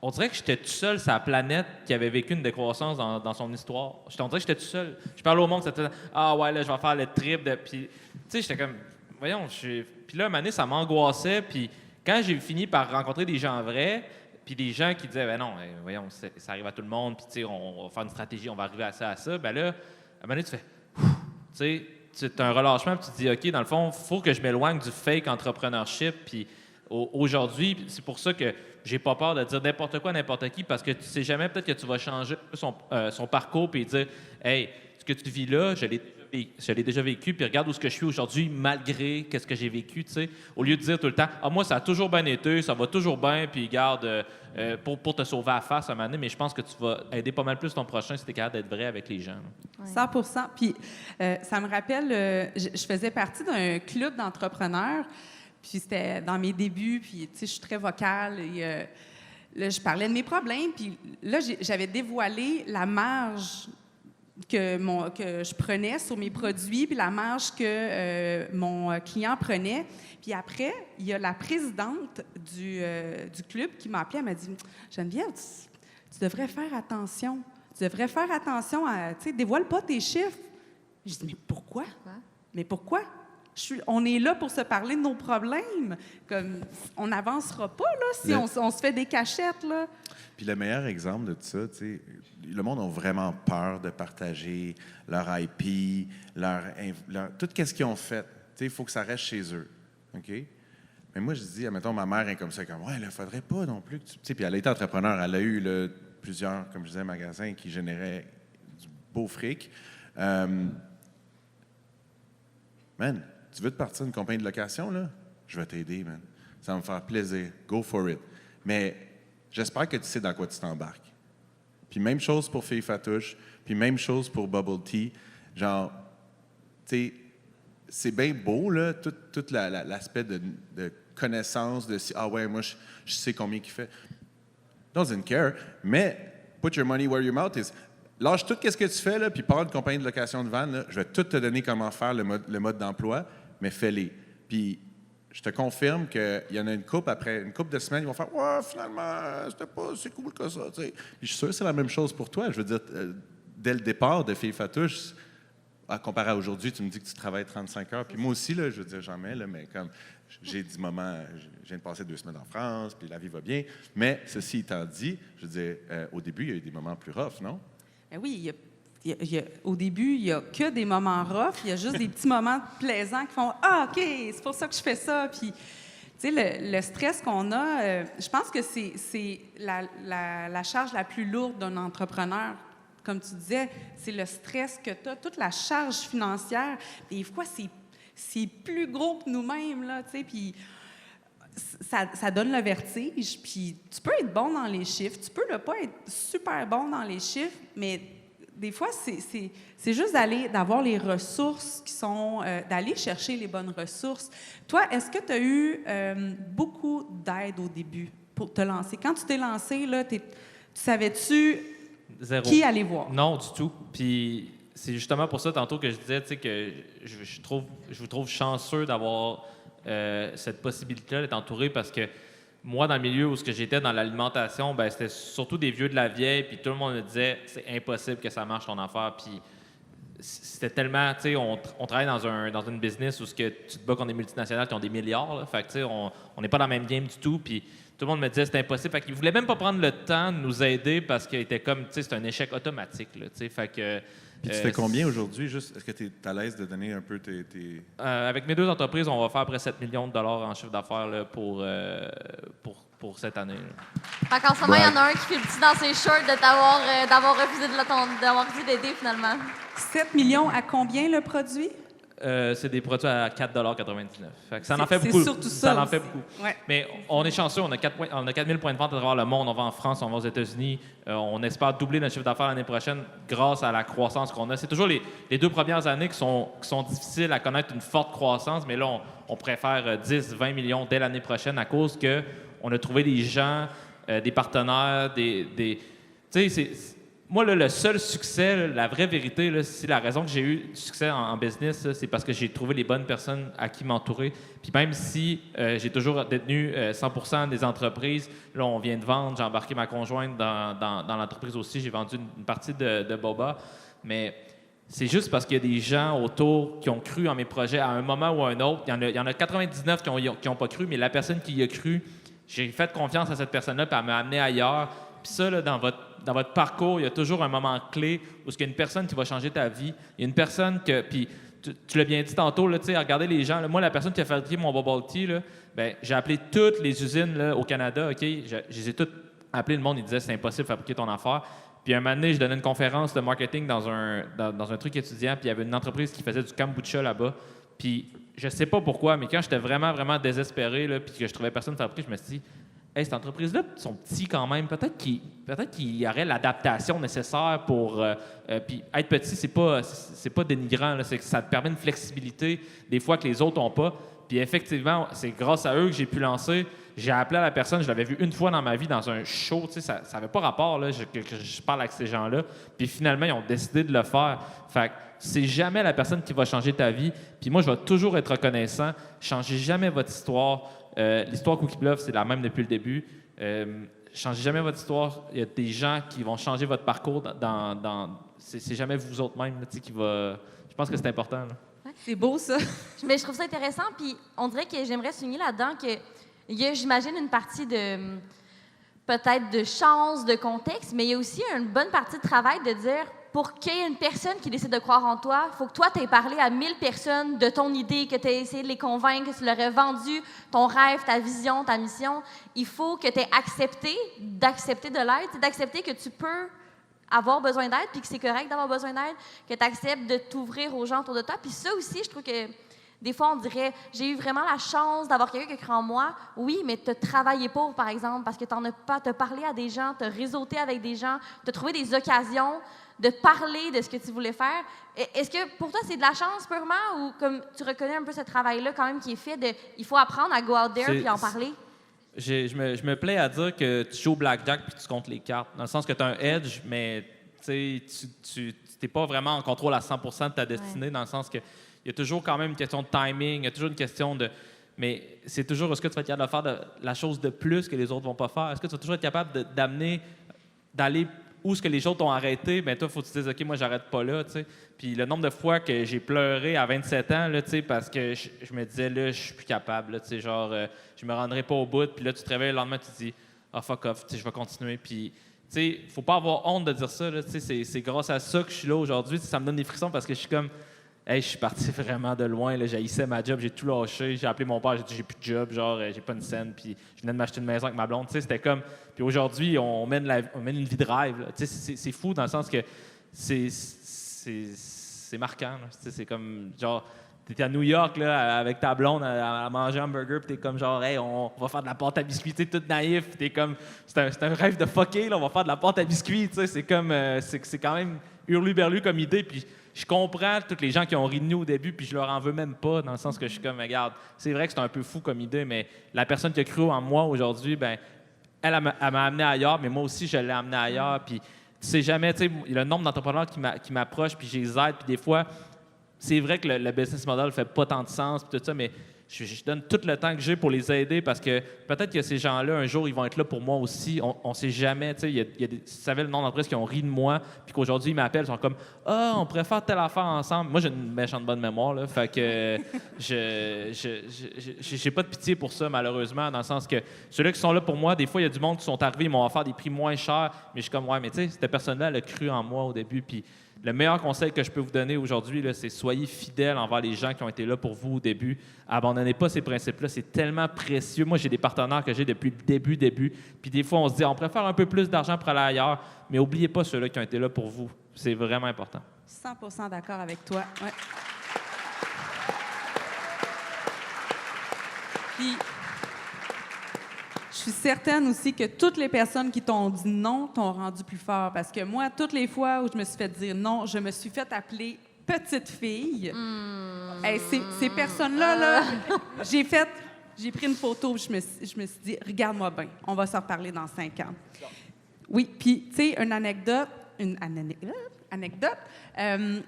on dirait que j'étais tout seul sur la planète qui avait vécu une décroissance dans son histoire. On dirait que j'étais tout seul. Je parlais au monde, c'était « Ah ouais, là, je vais faire le trip. » Puis, tu sais, j'étais comme « Voyons. » Puis là, à un moment donné, ça m'angoissait. Puis quand j'ai fini par rencontrer des gens vrais, puis des gens qui disaient « Ben non, voyons, ça arrive à tout le monde. Puis, tu sais, on va faire une stratégie, on va arriver à ça. » Ben là, à un moment donné, tu fais « Tu sais, c'est un relâchement, puis tu te dis, OK, dans le fond, il faut que je m'éloigne du fake entrepreneurship. Puis aujourd'hui, c'est pour ça que j'ai pas peur de dire n'importe quoi à n'importe qui, parce que tu sais jamais, peut-être que tu vas changer son parcours puis dire, hey, ce que tu vis là, je l'ai déjà vécu, puis regarde où ce que je suis aujourd'hui, malgré ce que j'ai vécu, tu sais. Au lieu de dire tout le temps, ah, moi, ça a toujours bien été, ça va toujours bien, puis garde, pour te sauver à la face à un moment donné, mais je pense que tu vas aider pas mal plus ton prochain si tu es capable d'être vrai avec les gens. Ouais. 100%. Puis ça me rappelle, je faisais partie d'un club d'entrepreneurs, puis c'était dans mes débuts, puis tu sais, je suis très vocale et là, je parlais de mes problèmes, puis là, j'avais dévoilé la marge que je prenais sur mes produits, puis la marge que mon client prenait. Puis après, il y a la présidente du club qui m'a appelée, elle m'a dit « Geneviève, tu devrais faire attention. Tu devrais faire attention à, tu sais, dévoile pas tes chiffres. » J'ai dit « Mais pourquoi? Mais pourquoi? On est là pour se parler de nos problèmes. Comme, on n'avancera pas là, si on se fait des cachettes. Là. » Puis le meilleur exemple de ça, tu sais, le monde a vraiment peur de partager leur IP, tout ce qu'ils ont fait. Il faut que ça reste chez eux. OK? Mais moi, je dis, admettons, ma mère est comme ça, comme, ouais, il ne faudrait pas non plus que tu. Tu sais, puis elle a été entrepreneur, elle a eu là, plusieurs, comme je disais, magasins qui généraient du beau fric. Man, tu veux te partir d'une compagnie de location, là? Je vais t'aider, man. Ça va me faire plaisir. Go for it. Mais j'espère que tu sais dans quoi tu t'embarques. Puis même chose pour Filles Fatouches, puis même chose pour Bubble Tea. Genre, tu sais, c'est bien beau, là, tout l'aspect de connaissance, de ah ouais, moi, je sais combien il fait. Doesn't care, mais put your money where your mouth is. Lâche tout ce que tu fais, là, puis parle de compagnie de location de van, là, je vais tout te donner comment faire le mode d'emploi, mais fais-les. Puis, je te confirme qu'il y en a après une couple de semaines, ils vont faire « Ouais, finalement, c'était pas si cool que ça. » Puis je suis sûr que c'est la même chose pour toi. Je veux dire, dès le départ de Filles Fatouches, comparé à aujourd'hui, tu me dis que tu travailles 35 heures. Puis moi aussi, là, je veux dire, j'en mets, là, mais comme j'ai des moments, je viens de passer 2 semaines en France, puis la vie va bien. Mais ceci étant dit, je veux dire, au début, il y a eu des moments plus rough, non? Ben oui, au début, il n'y a que des moments rough. Il y a juste des petits moments plaisants qui font « Ah, OK, c'est pour ça que je fais ça. » Puis, tu sais, le stress qu'on a, je pense que c'est la charge la plus lourde d'un entrepreneur. Comme tu disais, c'est le stress que tu as, toute la charge financière. Des fois, c'est plus gros que nous-mêmes, là, tu sais, puis ça donne le vertige, puis tu peux être bon dans les chiffres, tu peux ne pas être super bon dans les chiffres, mais des fois, c'est juste d'avoir les ressources qui sont, d'aller chercher les bonnes ressources. Toi, est-ce que tu as eu beaucoup d'aide au début pour te lancer? Quand tu t'es lancé, là, tu savais-tu Zéro. qui aller voir? Non, du tout. Puis c'est justement pour ça, tantôt, que je disais, tu sais, que je vous trouve chanceux d'avoir cette possibilité-là d'être entouré, parce que moi, dans le milieu où j'étais dans l'alimentation, ben c'était surtout des vieux de la vieille, puis tout le monde me disait c'est impossible que ça marche ton affaire. Puis c'était tellement, tu sais, on travaille dans une business où tu te bats contre des multinationales qui ont des milliards, là. Fait que, tu sais, on n'est pas dans le même game du tout. Puis tout le monde me disait c'était impossible. Fait qu'ils voulaient même pas prendre le temps de nous aider parce qu'il était comme, tu sais, c'est un échec automatique, là, tu sais. Fait que. Puis tu fais combien aujourd'hui? Juste, est-ce que tu es à l'aise de donner un peu tes... Avec mes deux entreprises, on va faire près de 7 millions de dollars en chiffre d'affaires là, pour cette année. Fait qu'en ce moment, il y en a un qui fait le petit dans ses shorts d'avoir refusé d'avoir refusé d'aider finalement. 7 millions à combien le produit? C'est des produits à 4,99 $. Fait que ça en fait beaucoup. C'est surtout ça. en fait beaucoup. Ouais. Mais on est chanceux, on a 4000 points de vente à travers le monde. On va en France, on va aux États-Unis. On espère doubler notre chiffre d'affaires l'année prochaine grâce à la croissance qu'on a. C'est toujours les 2 premières années qui sont difficiles à connaître une forte croissance, mais là, on préfère 10, 20 millions dès l'année prochaine à cause qu'on a trouvé des gens, des partenaires, tu sais, moi, là, le seul succès, là, la vraie vérité, là, c'est la raison que j'ai eu du succès en business, là, c'est parce que j'ai trouvé les bonnes personnes à qui m'entourer. Puis même si j'ai toujours détenu 100% des entreprises, là, on vient de vendre, j'ai embarqué ma conjointe dans l'entreprise aussi, j'ai vendu une partie de Boba, mais c'est juste parce qu'il y a des gens autour qui ont cru en mes projets à un moment ou à un autre. Il y en a 99 qui n'ont pas cru, mais la personne qui y a cru, j'ai fait confiance à cette personne-là, puis elle m'a amené ailleurs. Puis ça, là, dans votre parcours, il y a toujours un moment clé où il y a une personne qui va changer ta vie. Il y a une personne que... Puis tu l'as bien dit tantôt, là, regardez les gens. Là, moi, la personne qui a fabriqué mon bubble tea, là, ben, j'ai appelé toutes les usines là, au Canada. OK, je les ai toutes appelées. Le monde, il disait c'est impossible de fabriquer ton affaire. Puis un moment donné, je donnais une conférence de marketing dans un truc étudiant. Puis il y avait une entreprise qui faisait du kombucha là-bas. Puis je sais pas pourquoi, mais quand j'étais vraiment, vraiment désespéré, là, puis que je trouvais personne fabriquer, je me suis dit... Hey, cette entreprise-là, ils sont petits quand même. Peut-être qu'il y aurait l'adaptation nécessaire pour... puis être petit, c'est pas dénigrant. Là, c'est que ça te permet une flexibilité des fois que les autres n'ont pas. Puis effectivement, c'est grâce à eux que j'ai pu lancer. J'ai appelé à la personne, je l'avais vu une fois dans ma vie dans un show. Ça n'avait pas rapport là, que je parle avec ces gens-là. Puis finalement, ils ont décidé de le faire. Fait que c'est jamais la personne qui va changer ta vie. Puis moi, je vais toujours être reconnaissant. Changez jamais votre histoire. L'histoire Cookie Bluff, c'est la même depuis le début. Changez jamais votre histoire. Il y a des gens qui vont changer votre parcours c'est jamais vous autres même là, qui va... Je pense que c'est important. Là. C'est beau, ça. Mais je trouve ça intéressant, puis on dirait que j'aimerais souligner là-dedans qu'il y a, j'imagine, une partie de peut-être de chance, de contexte, mais il y a aussi une bonne partie de travail de dire, pour qu'il y ait une personne qui décide de croire en toi, il faut que toi, tu aies parlé à 1000 personnes de ton idée, que tu aies essayé de les convaincre, que tu leur aies vendu ton rêve, ta vision, ta mission. Il faut que tu aies d'accepter de l'aide, d'accepter que tu peux avoir besoin d'aide, puis que c'est correct d'avoir besoin d'aide, que tu acceptes de t'ouvrir aux gens autour de toi. Puis ça aussi, je trouve que des fois, on dirait, j'ai eu vraiment la chance d'avoir quelqu'un qui croit en moi. Oui, mais te travailler pour, par exemple, parce que tu n'en as pas, te parler à des gens, te réseauter avec des gens, te trouver des occasions de parler de ce que tu voulais faire. Est-ce que pour toi, c'est de la chance purement ou comme tu reconnais un peu ce travail-là quand même qui est fait de, il faut apprendre à go out there puis en parler? Je me plais à dire que tu joues au blackjack puis tu comptes les cartes. Dans le sens que tu as un edge, mais tu n'es pas vraiment en contrôle à 100% de ta destinée, dans le sens que il y a toujours quand même une question de timing, il y a toujours une question de... Mais c'est toujours, est-ce que tu vas être capable de faire la chose de plus que les autres ne vont pas faire? Est-ce que tu vas toujours être capable d'aller où ce que les autres ont arrêté? Bien, toi, il faut que tu te dises, OK, moi, j'arrête pas là, tu sais. Puis le nombre de fois que j'ai pleuré à 27 ans, là, tu sais, parce que je me disais, là, je suis plus capable, là, tu sais, genre, je me rendrai pas au bout. Puis là, tu te réveilles le lendemain, tu te dis, ah, fuck off, tu sais, je vais continuer. Puis, tu sais, faut pas avoir honte de dire ça, là, tu sais, c'est grâce à ça que je suis là aujourd'hui. Ça me donne des frissons parce que je suis comme, hey, je suis parti vraiment de loin, là, j'haïssais ma job, j'ai tout lâché, j'ai appelé mon père, j'ai dit, j'ai plus de job, genre, j'ai pas une scène, puis je venais de m'acheter une maison avec ma blonde, tu sais, c'était comme... Puis aujourd'hui, on mène une vie de rêve, tu sais, c'est fou dans le sens que c'est c'est marquant. Là. C'est comme, genre, t'es à New York là, avec ta blonde à manger un hamburger, puis t'es comme genre, hey, on va faire de la pâte à biscuits, t'es tout naïf, t'es comme, c'est un rêve de fucké, là, on va faire de la pâte à biscuits, tu sais, c'est comme, c'est quand même hurluberlu comme idée, puis je comprends tous les gens qui ont ri de nous au début, puis je leur en veux même pas, dans le sens que je suis comme, regarde, c'est vrai que c'est un peu fou comme idée, mais la personne qui a cru en moi aujourd'hui, ben, elle m'a amené ailleurs, mais moi aussi, je l'ai amené ailleurs, puis tu sais jamais, tu sais, le nombre d'entrepreneurs qui m'approchent, puis je les aide, puis des fois, c'est vrai que le business model ne fait pas tant de sens, puis tout ça, mais je donne tout le temps que j'ai pour les aider parce que peut-être que ces gens-là, un jour, ils vont être là pour moi aussi. On ne sait jamais. Tu sais, il y a tu savais le nombre d'entreprises qui ont ri de moi, puis qu'aujourd'hui, ils m'appellent, ils sont comme « Ah, on pourrait faire telle affaire ensemble. » Moi, j'ai une méchante bonne mémoire, là. Fait que j'ai pas de pitié pour ça, malheureusement, dans le sens que ceux-là qui sont là pour moi, des fois, il y a du monde qui sont arrivés, ils m'ont offert des prix moins chers, mais je suis comme « Ouais, mais tu sais, cette personne-là, elle a cru en moi au début, puis le meilleur conseil que je peux vous donner aujourd'hui, là, c'est soyez fidèles envers les gens qui ont été là pour vous au début. Abandonnez pas ces principes-là, c'est tellement précieux. Moi, j'ai des partenaires que j'ai depuis le début. Puis des fois, on se dit, on préfère un peu plus d'argent pour aller ailleurs, mais n'oubliez pas ceux-là qui ont été là pour vous. C'est vraiment important. 100% d'accord avec toi. Ouais. Puis, je suis certaine aussi que toutes les personnes qui t'ont dit non t'ont rendu plus fort. Parce que moi, toutes les fois où je me suis fait dire non, je me suis fait appeler petite fille. Hey, ces personnes-là, là, j'ai pris une photo, je me suis dit, regarde-moi bien, on va s'en reparler dans 5 ans. Oui, puis, tu sais, une anecdote,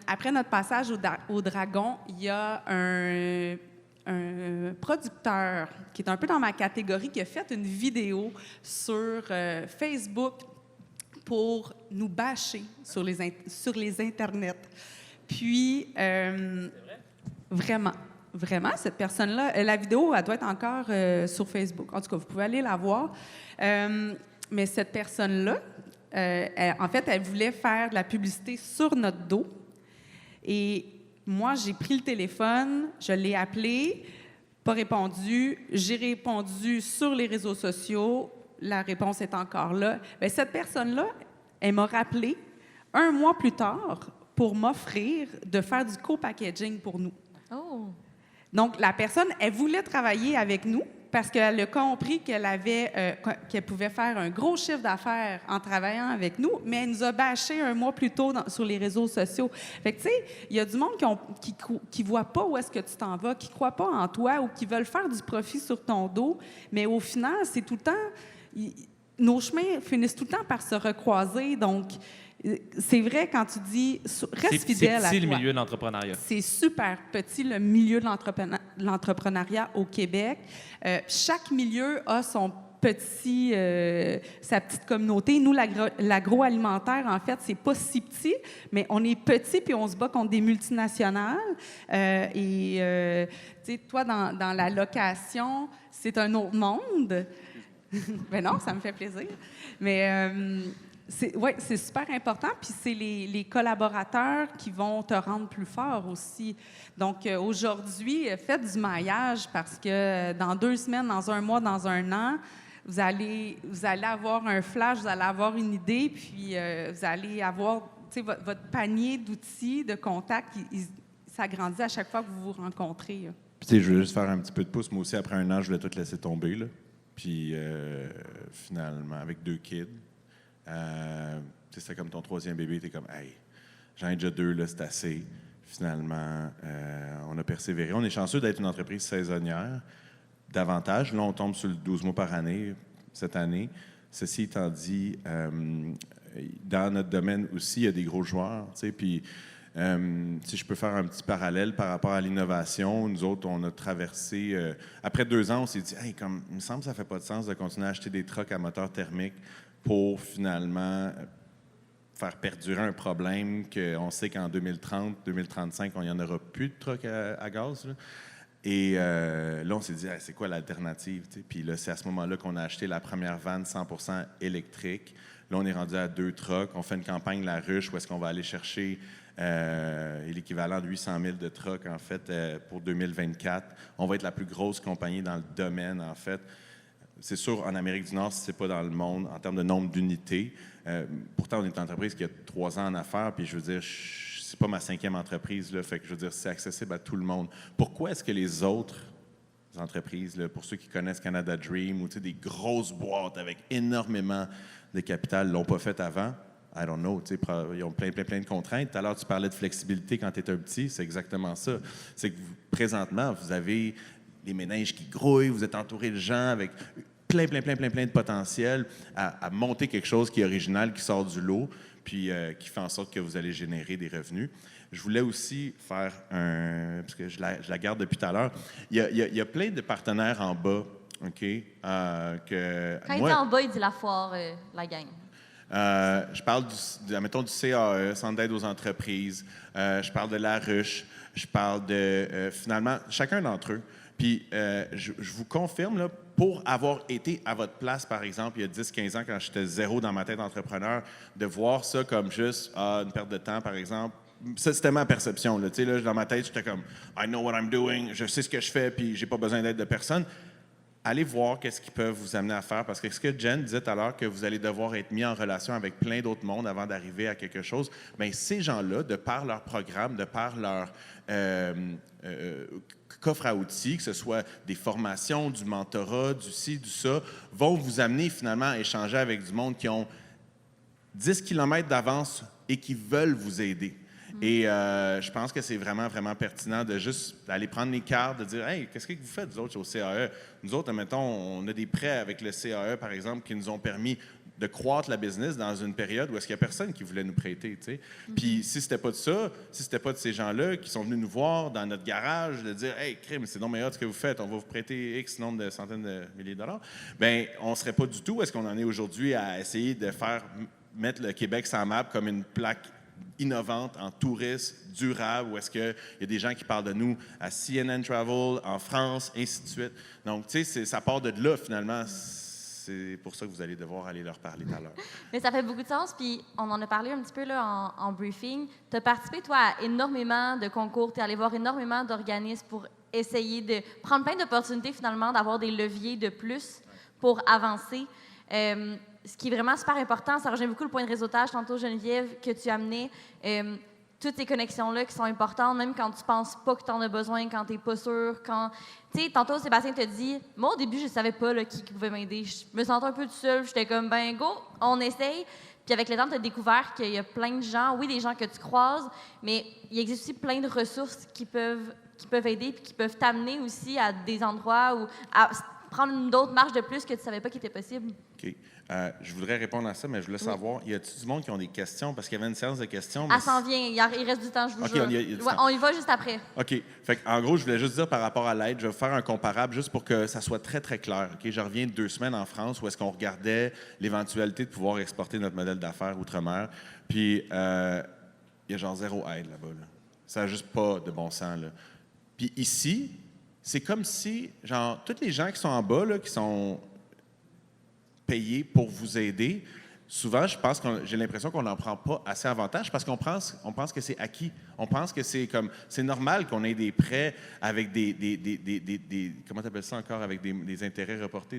après notre passage au Dragon, il y a un producteur qui est un peu dans ma catégorie qui a fait une vidéo sur Facebook pour nous bâcher sur les internets. Puis, vraiment, cette personne-là, la vidéo, elle doit être encore sur Facebook. En tout cas, vous pouvez aller la voir. Mais cette personne-là, en fait, elle voulait faire de la publicité sur notre dos. Et moi, j'ai pris le téléphone, je l'ai appelé, pas répondu. J'ai répondu sur les réseaux sociaux. La réponse est encore là. Bien, cette personne-là, elle m'a rappelé 1 mois plus tard pour m'offrir de faire du co-packaging pour nous. Oh! Donc, la personne, elle voulait travailler avec nous parce qu'elle a compris qu'elle pouvait faire un gros chiffre d'affaires en travaillant avec nous, mais elle nous a bâché 1 mois plus tôt sur les réseaux sociaux. Fait que, tu sais, il y a du monde qui voit pas où est-ce que tu t'en vas, qui croit pas en toi ou qui veulent faire du profit sur ton dos, mais au final, c'est tout le temps... nos chemins finissent tout le temps par se recroiser, donc... C'est vrai quand tu dis reste fidèle à toi. C'est petit le milieu de l'entrepreneuriat. C'est super petit le milieu de l'entrepreneuriat au Québec. Chaque milieu a sa petite communauté. Nous, l'agroalimentaire, en fait, c'est pas si petit, mais on est petit puis on se bat contre des multinationales. Tu sais, toi, dans la location, c'est un autre monde. Ben non, ça me fait plaisir. Mais c'est super important. Puis c'est les collaborateurs qui vont te rendre plus fort aussi. Donc, aujourd'hui, faites du maillage parce que dans 2 semaines, dans 1 mois, dans 1 an, vous allez avoir un flash, vous allez avoir une idée, puis vous allez avoir, tu sais, votre panier d'outils, de contacts, il s'agrandit à chaque fois que vous vous rencontrez. Puis, tu sais, je veux juste faire un petit peu de pouce. Moi aussi, après 1 an, je voulais tout laisser tomber, là. Puis, finalement, avec 2 kids, c'était comme ton 3e bébé, t'es comme, hey, j'en ai déjà 2, là, c'est assez. Finalement, on a persévéré. On est chanceux d'être une entreprise saisonnière, davantage. Là, on tombe sur le 12 mois par année cette année. Ceci étant dit, dans notre domaine aussi, il y a des gros joueurs, tu sais, puis si je peux faire un petit parallèle par rapport à l'innovation, nous autres, on a traversé... après 2 ans, on s'est dit, hey, comme, il me semble que ça ne fait pas de sens de continuer à acheter des trucks à moteur thermique pour finalement faire perdurer un problème qu'on sait qu'en 2030, 2035, il n'y en aura plus de trucks à gaz. Là. Et là, on s'est dit, hey, c'est quoi l'alternative? T'sais? Puis là, c'est à ce moment-là qu'on a acheté la première van 100% électrique. Là, on est rendu à 2 trucks. On fait une campagne La Ruche où est-ce qu'on va aller chercher l'équivalent de 800 000 de trucks, en fait, pour 2024. On va être la plus grosse compagnie dans le domaine, en fait. C'est sûr, en Amérique du Nord, si ce n'est pas dans le monde, en termes de nombre d'unités. Pourtant, on est une entreprise qui a 3 ans en affaires, puis je veux dire, c'est pas ma 5e entreprise, là, fait que je veux dire, c'est accessible à tout le monde. Pourquoi est-ce que les autres entreprises, là, pour ceux qui connaissent Canada Dream ou des grosses boîtes avec énormément de capital, l'ont pas fait avant? I don't know, ils ont plein de contraintes. Tout à l'heure, tu parlais de flexibilité quand tu étais un petit, c'est exactement ça. C'est que présentement, vous avez les méninges qui grouillent, vous êtes entouré de gens avec plein de potentiel à monter quelque chose qui est original, qui sort du lot, puis qui fait en sorte que vous allez générer des revenus. Je voulais aussi faire parce que je la garde depuis tout à l'heure, il y a plein de partenaires en bas, OK? Quand il dit en bas, il dit la foire, la gang. Je parle mettons, du CAE, Centre d'aide aux entreprises. Je parle de la ruche. Je parle de, finalement, chacun d'entre eux. Puis, je vous confirme, là, pour avoir été à votre place, par exemple, il y a 10-15 ans, quand j'étais zéro dans ma tête d'entrepreneur, de voir ça comme juste une perte de temps, par exemple, ça, c'était ma perception. Là. Là, dans ma tête, j'étais comme « I know what I'm doing, je sais ce que je fais, puis j'ai pas besoin d'aide de personne ». Allez voir qu'est-ce qu'ils peuvent vous amener à faire, parce que ce que Jen disait tout à l'heure, que vous allez devoir être mis en relation avec plein d'autres mondes avant d'arriver à quelque chose, bien, ces gens-là, de par leur programme, de par leur coffre à outils, que ce soit des formations, du mentorat, du ci, du ça, vont vous amener finalement à échanger avec du monde qui ont 10 km d'avance et qui veulent vous aider. Et je pense que c'est vraiment pertinent de juste aller prendre les cartes, de dire « Hey, qu'est-ce que vous faites, vous autres, au CAE? » Nous autres, admettons, on a des prêts avec le CAE, par exemple, qui nous ont permis de croître la business dans une période où est-ce qu'il n'y a personne qui voulait nous prêter, tu sais. Puis si c'était pas de ça, si c'était pas de ces gens-là qui sont venus nous voir dans notre garage, de dire « Hey, crime, c'est donc meilleur ce que vous faites, on va vous prêter X nombre de centaines de milliers de dollars. » Bien, on ne serait pas du tout où est-ce qu'on en est aujourd'hui à essayer de mettre le Québec sur la map comme une plaque innovante en tourisme durable, où est-ce qu'il y a des gens qui parlent de nous à CNN Travel, en France, ainsi de suite. Donc, tu sais, ça part de là, finalement. C'est pour ça que vous allez devoir aller leur parler tout à l'heure. Mais ça fait beaucoup de sens, puis on en a parlé un petit peu là, en briefing. Tu as participé, toi, à énormément de concours, tu es allé voir énormément d'organismes pour essayer de prendre plein d'opportunités, finalement, d'avoir des leviers de plus pour avancer. Ce qui est vraiment super important, ça rejoint beaucoup le point de réseautage, tantôt Geneviève, que tu amenais, toutes ces connexions-là qui sont importantes, même quand tu penses pas que tu en as besoin, quand tu n'es pas sûr, quand... Tu sais, tantôt Sébastien te dit, moi au début, je savais pas là, qui pouvait m'aider. Je me sentais un peu tout seul, j'étais comme, ben go, on essaye. Puis avec le temps, tu as découvert qu'il y a plein de gens, oui, des gens que tu croises, mais il existe aussi plein de ressources qui peuvent aider puis qui peuvent t'amener aussi à des endroits où... à prendre une autre marche de plus que tu savais pas qu'il était possible. OK. Je voudrais répondre à ça, mais je voulais savoir, y a-t-il du monde qui ont des questions? Parce qu'il y avait une séance de questions. Elle s'en vient. Il reste du temps, je vous jure. On y va juste après. OK. Fait en gros, je voulais juste dire par rapport à l'aide, je vais faire un comparable juste pour que ça soit très clair. OK? Je reviens de 2 semaines en France où est-ce qu'on regardait l'éventualité de pouvoir exporter notre modèle d'affaires outre-mer. Puis, il y a genre 0 aide là-bas. Là. Ça n'a juste pas de bon sens. Là. Puis ici, c'est comme si, genre, tous les gens qui sont en bas, là, qui sont payés pour vous aider, souvent, j'ai l'impression qu'on n'en prend pas assez avantage parce qu'on pense que c'est acquis. On pense que c'est normal qu'on ait des prêts avec des comment tu appelles ça encore, avec des intérêts reportés,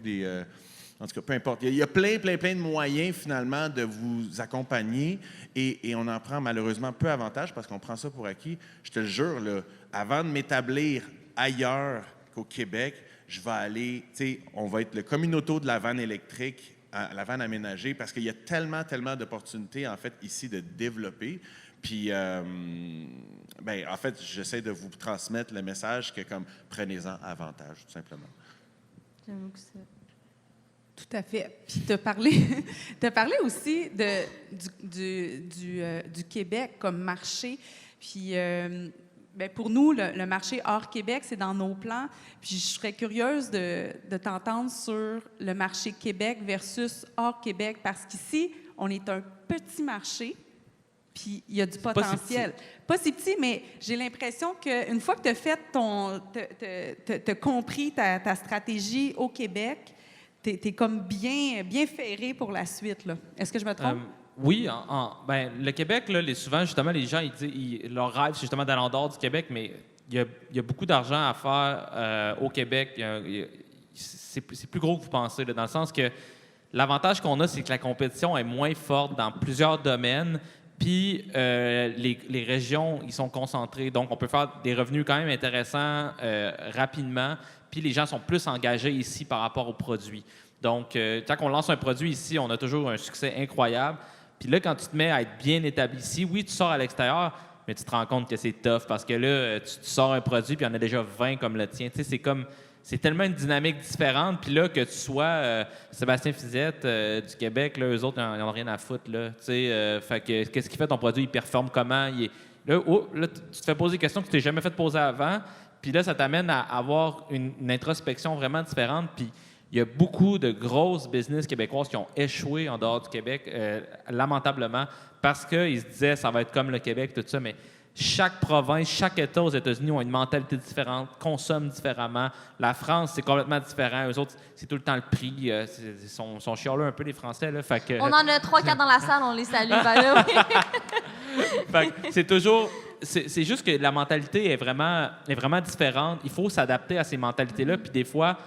en tout cas, peu importe. Il y a plein de moyens, finalement, de vous accompagner et on en prend malheureusement peu avantage parce qu'on prend ça pour acquis. Je te le jure, là, avant de m'établir ailleurs qu'au Québec, je vais aller, tu sais, on va être le communauto de la vanne électrique, la vanne aménagée, parce qu'il y a tellement d'opportunités, en fait, ici, de développer. Puis, ben, en fait, j'essaie de vous transmettre le message que, comme, prenez-en avantage, tout simplement. J'avoue que ça... Tout à fait. Puis tu as parlé aussi du Québec comme marché. Puis... bien, pour nous, le marché hors Québec, c'est dans nos plans. Puis je serais curieuse de t'entendre sur le marché Québec versus hors Québec, parce qu'ici, on est un petit marché, puis il y a du potentiel. Pas si petit, mais j'ai l'impression qu'une fois que tu as fait t'as compris ta stratégie au Québec, tu es comme bien ferré pour la suite, là. Est-ce que je me trompe? Oui, ben, le Québec, là, souvent, justement, les gens, leur rêve, c'est justement d'aller en dehors du Québec, mais il y a beaucoup d'argent à faire au Québec. C'est plus gros que vous pensez, là, dans le sens que l'avantage qu'on a, c'est que la compétition est moins forte dans plusieurs domaines, Puis les régions, ils sont concentrés, donc on peut faire des revenus quand même intéressants rapidement. Puis les gens sont plus engagés ici par rapport aux produits. Donc, quand on lance un produit ici, on a toujours un succès incroyable. Puis là, quand tu te mets à être bien établi ici, oui, tu sors à l'extérieur, mais tu te rends compte que c'est tough parce que là, tu sors un produit puis il y en a déjà 20 comme le tien. Tu sais, c'est tellement une dynamique différente. Puis là, que tu sois Sébastien Fizette du Québec, là, eux autres, ils n'en ont rien à foutre. Là, fait que, qu'est-ce qui fait ton produit? Il performe comment? Là, tu te fais poser des questions que tu t'es jamais fait poser avant. Puis là, ça t'amène à avoir une introspection vraiment différente. Puis il y a beaucoup de grosses business québécoises qui ont échoué en dehors du Québec, lamentablement, parce qu'ils se disaient ça va être comme le Québec, tout ça, mais chaque province, chaque État aux États-Unis ont une mentalité différente, consomment différemment. La France, c'est complètement différent. Eux autres, c'est tout le temps le prix. Ils sont chialeux un peu, les Français. Là, fait que, On en a 3-4 dans la salle, on les salue. Ben là, oui. fait que c'est toujours... C'est juste que la mentalité est vraiment différente. Il faut s'adapter à ces mentalités-là. Puis des fois,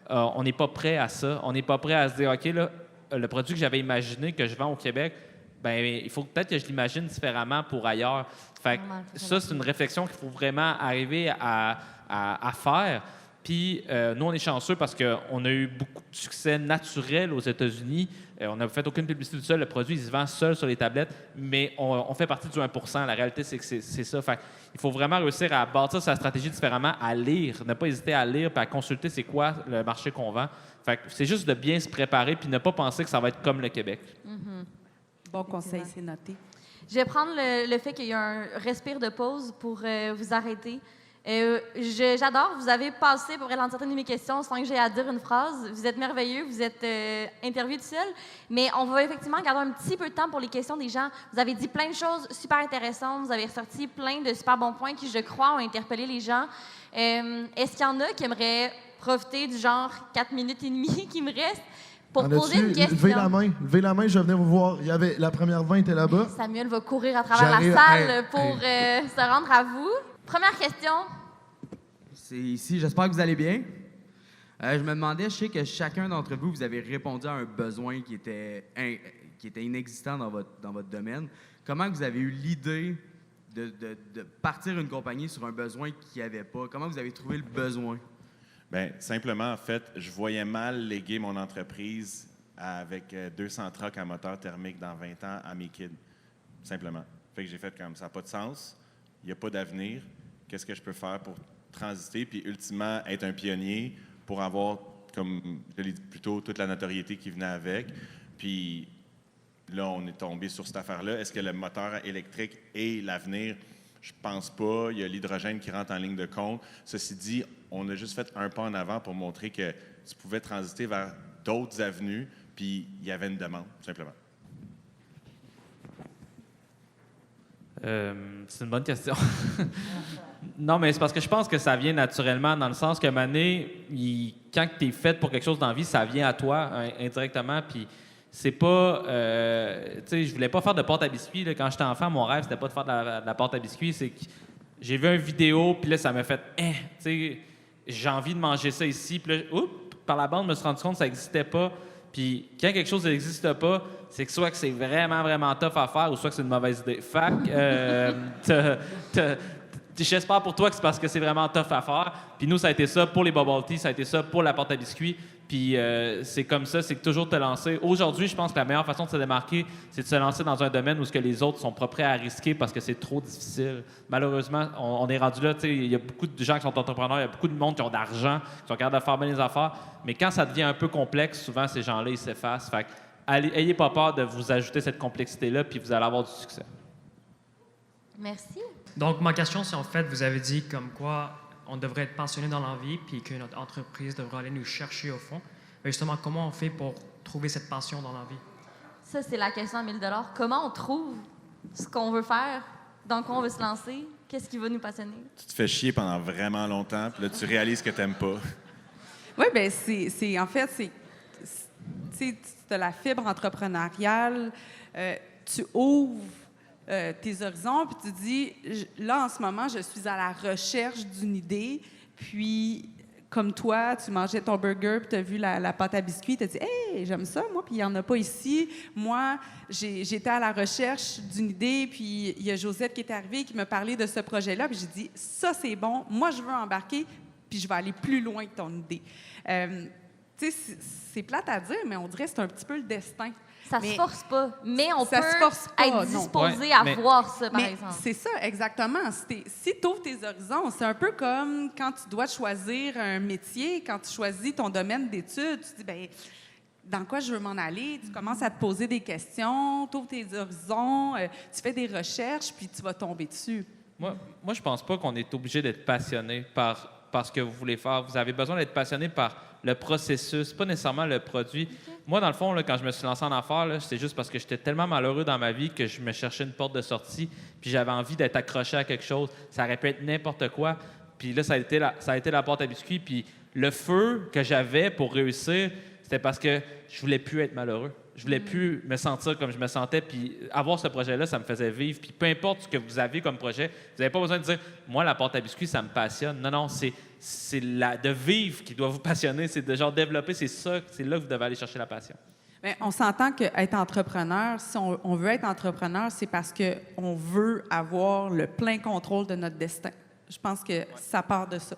on n'est pas prêt à ça. On n'est pas prêt à se dire, OK, là, le produit que j'avais imaginé, que je vends au Québec, ben il faut peut-être que je l'imagine différemment pour ailleurs. Fait que ça, c'est une réflexion qu'il faut vraiment arriver à faire. Puis nous, on est chanceux parce qu'on a eu beaucoup de succès naturel aux États-Unis. On n'a fait aucune publicité du seul. Le produit, il se vend seul sur les tablettes, mais on fait partie du 1 %. La réalité, c'est que c'est ça. Fait il faut vraiment réussir à bâtir sa stratégie différemment, à lire, ne pas hésiter à lire et à consulter c'est quoi le marché qu'on vend. Fait c'est juste de bien se préparer puis ne pas penser que ça va être comme le Québec. Bon conseil, c'est noté. Je vais prendre le fait qu'il y a un respire de pause pour vous arrêter. J'adore, vous avez passé pour l'entièreté de mes questions sans que j'aie à dire une phrase. Vous êtes merveilleux, vous êtes interviewé tout seul, mais on va effectivement garder un petit peu de temps pour les questions des gens. Vous avez dit plein de choses super intéressantes, vous avez ressorti plein de super bons points qui, je crois, ont interpellé les gens. Est-ce qu'il y en a qui aimeraient profiter du genre 4 minutes et demie qui me reste pour poser une question? Levez la main, je venais vous voir. Il y avait, la première 20 était là-bas. Samuel va courir à travers la salle pour se rendre à vous. Première question. C'est ici. J'espère que vous allez bien. Je me demandais, je sais que chacun d'entre vous, vous avez répondu à un besoin qui était inexistant dans votre domaine. Comment vous avez eu l'idée de partir une compagnie sur un besoin qu'il n'y avait pas? Comment vous avez trouvé le besoin? Bien, simplement, en fait, je voyais mal léguer mon entreprise avec 200 trucks à moteur thermique dans 20 ans à mes kids. Simplement. Fait que j'ai fait comme ça n'a pas de sens. Il n'y a pas d'avenir. Qu'est-ce que je peux faire pour transiter, puis ultimement être un pionnier pour avoir, comme je l'ai dit plus tôt, toute la notoriété qui venait avec. Puis là, on est tombé sur cette affaire-là. Est-ce que le moteur électrique est l'avenir? Je pense pas. Il y a l'hydrogène qui rentre en ligne de compte. Ceci dit, on a juste fait un pas en avant pour montrer que tu pouvais transiter vers d'autres avenues, puis il y avait une demande, tout simplement. C'est une bonne question. Non, mais c'est parce que je pense que ça vient naturellement, dans le sens que Mané, quand tu es fait pour quelque chose dans la vie, ça vient à toi indirectement. Puis c'est pas. Tu sais, je voulais pas faire de pâte à biscuits. Là. Quand j'étais enfant, mon rêve, c'était pas de faire de la pâte à biscuits. C'est que j'ai vu une vidéo, puis là, ça m'a fait. Tu sais, j'ai envie de manger ça ici. Puis là, par la bande, je me suis rendu compte que ça n'existait pas. Puis quand quelque chose n'existe pas, c'est que soit que c'est vraiment, vraiment tough à faire ou soit que c'est une mauvaise idée. Fait j'espère pour toi que c'est parce que c'est vraiment tough à faire. Puis nous, ça a été ça pour les bubble tea, ça a été ça pour la pâte à biscuits. Puis c'est comme ça, c'est que toujours te lancer. Aujourd'hui, je pense que la meilleure façon de se démarquer, c'est de se lancer dans un domaine où ce que les autres sont pas prêts à risquer parce que c'est trop difficile. Malheureusement, on est rendu là. Il y a beaucoup de gens qui sont entrepreneurs, il y a beaucoup de monde qui ont d'argent, qui sont capables de faire bien les affaires. Mais quand ça devient un peu complexe, souvent, ces gens-là, ils s'effacent. Fait que, ayez pas peur de vous ajouter cette complexité-là, puis vous allez avoir du succès. Merci. Donc, ma question, c'est en fait, vous avez dit comme quoi on devrait être passionné dans la vie puis que notre entreprise devrait aller nous chercher au fond. Mais justement, comment on fait pour trouver cette passion dans la vie? Ça, c'est la question à 1 000 $. Comment on trouve ce qu'on veut faire, dans quoi on veut se lancer, qu'est-ce qui va nous passionner? Tu te fais chier pendant vraiment longtemps, puis là, tu réalises que tu n'aimes pas. Oui, bien, tu as la fibre entrepreneuriale, tu ouvres tes horizons, puis tu dis, là, en ce moment, je suis à la recherche d'une idée, puis comme toi, tu mangeais ton burger, puis tu as vu la pâte à biscuits, tu as dit « Hey, j'aime ça, moi, puis il n'y en a pas ici. » Moi, j'étais à la recherche d'une idée, puis il y a Josette qui est arrivée, qui m'a parlé de ce projet-là, puis j'ai dit « Ça, c'est bon, moi, je veux embarquer, puis je vais aller plus loin que ton idée. » Tu sais, c'est plate à dire, mais on dirait que c'est un petit peu le destin. Ça se force pas, mais on peut se force pas, être non. disposé Ouais, à mais- voir ça, par Mais exemple. c'est ça, exactement. Si tu ouvres tes horizons, c'est un peu comme quand tu dois choisir un métier, quand tu choisis ton domaine d'études, tu te dis, ben dans quoi je veux m'en aller? Tu commences à te poser des questions, tu ouvres tes horizons, tu fais des recherches, puis tu vas tomber dessus. Moi, je pense pas qu'on est obligé d'être passionné par ce que vous voulez faire. Vous avez besoin d'être passionné par le processus, pas nécessairement le produit. Moi, dans le fond, là, quand je me suis lancé en affaires, là, c'est juste parce que j'étais tellement malheureux dans ma vie que je me cherchais une porte de sortie, puis j'avais envie d'être accroché à quelque chose. Ça aurait pu être n'importe quoi. Puis là, ça a été la porte à biscuits. Puis le feu que j'avais pour réussir, c'était parce que je voulais plus être malheureux. Je voulais plus me sentir comme je me sentais. Puis avoir ce projet-là, ça me faisait vivre. Puis peu importe ce que vous avez comme projet, vous n'avez pas besoin de dire « Moi, la porte à biscuits, ça me passionne. » Non, c'est de vivre qui doit vous passionner. C'est de genre développer. C'est là que vous devez aller chercher la passion. Bien, on s'entend qu'être entrepreneur, si on veut être entrepreneur, c'est parce qu'on veut avoir le plein contrôle de notre destin. Je pense que ça part de ça.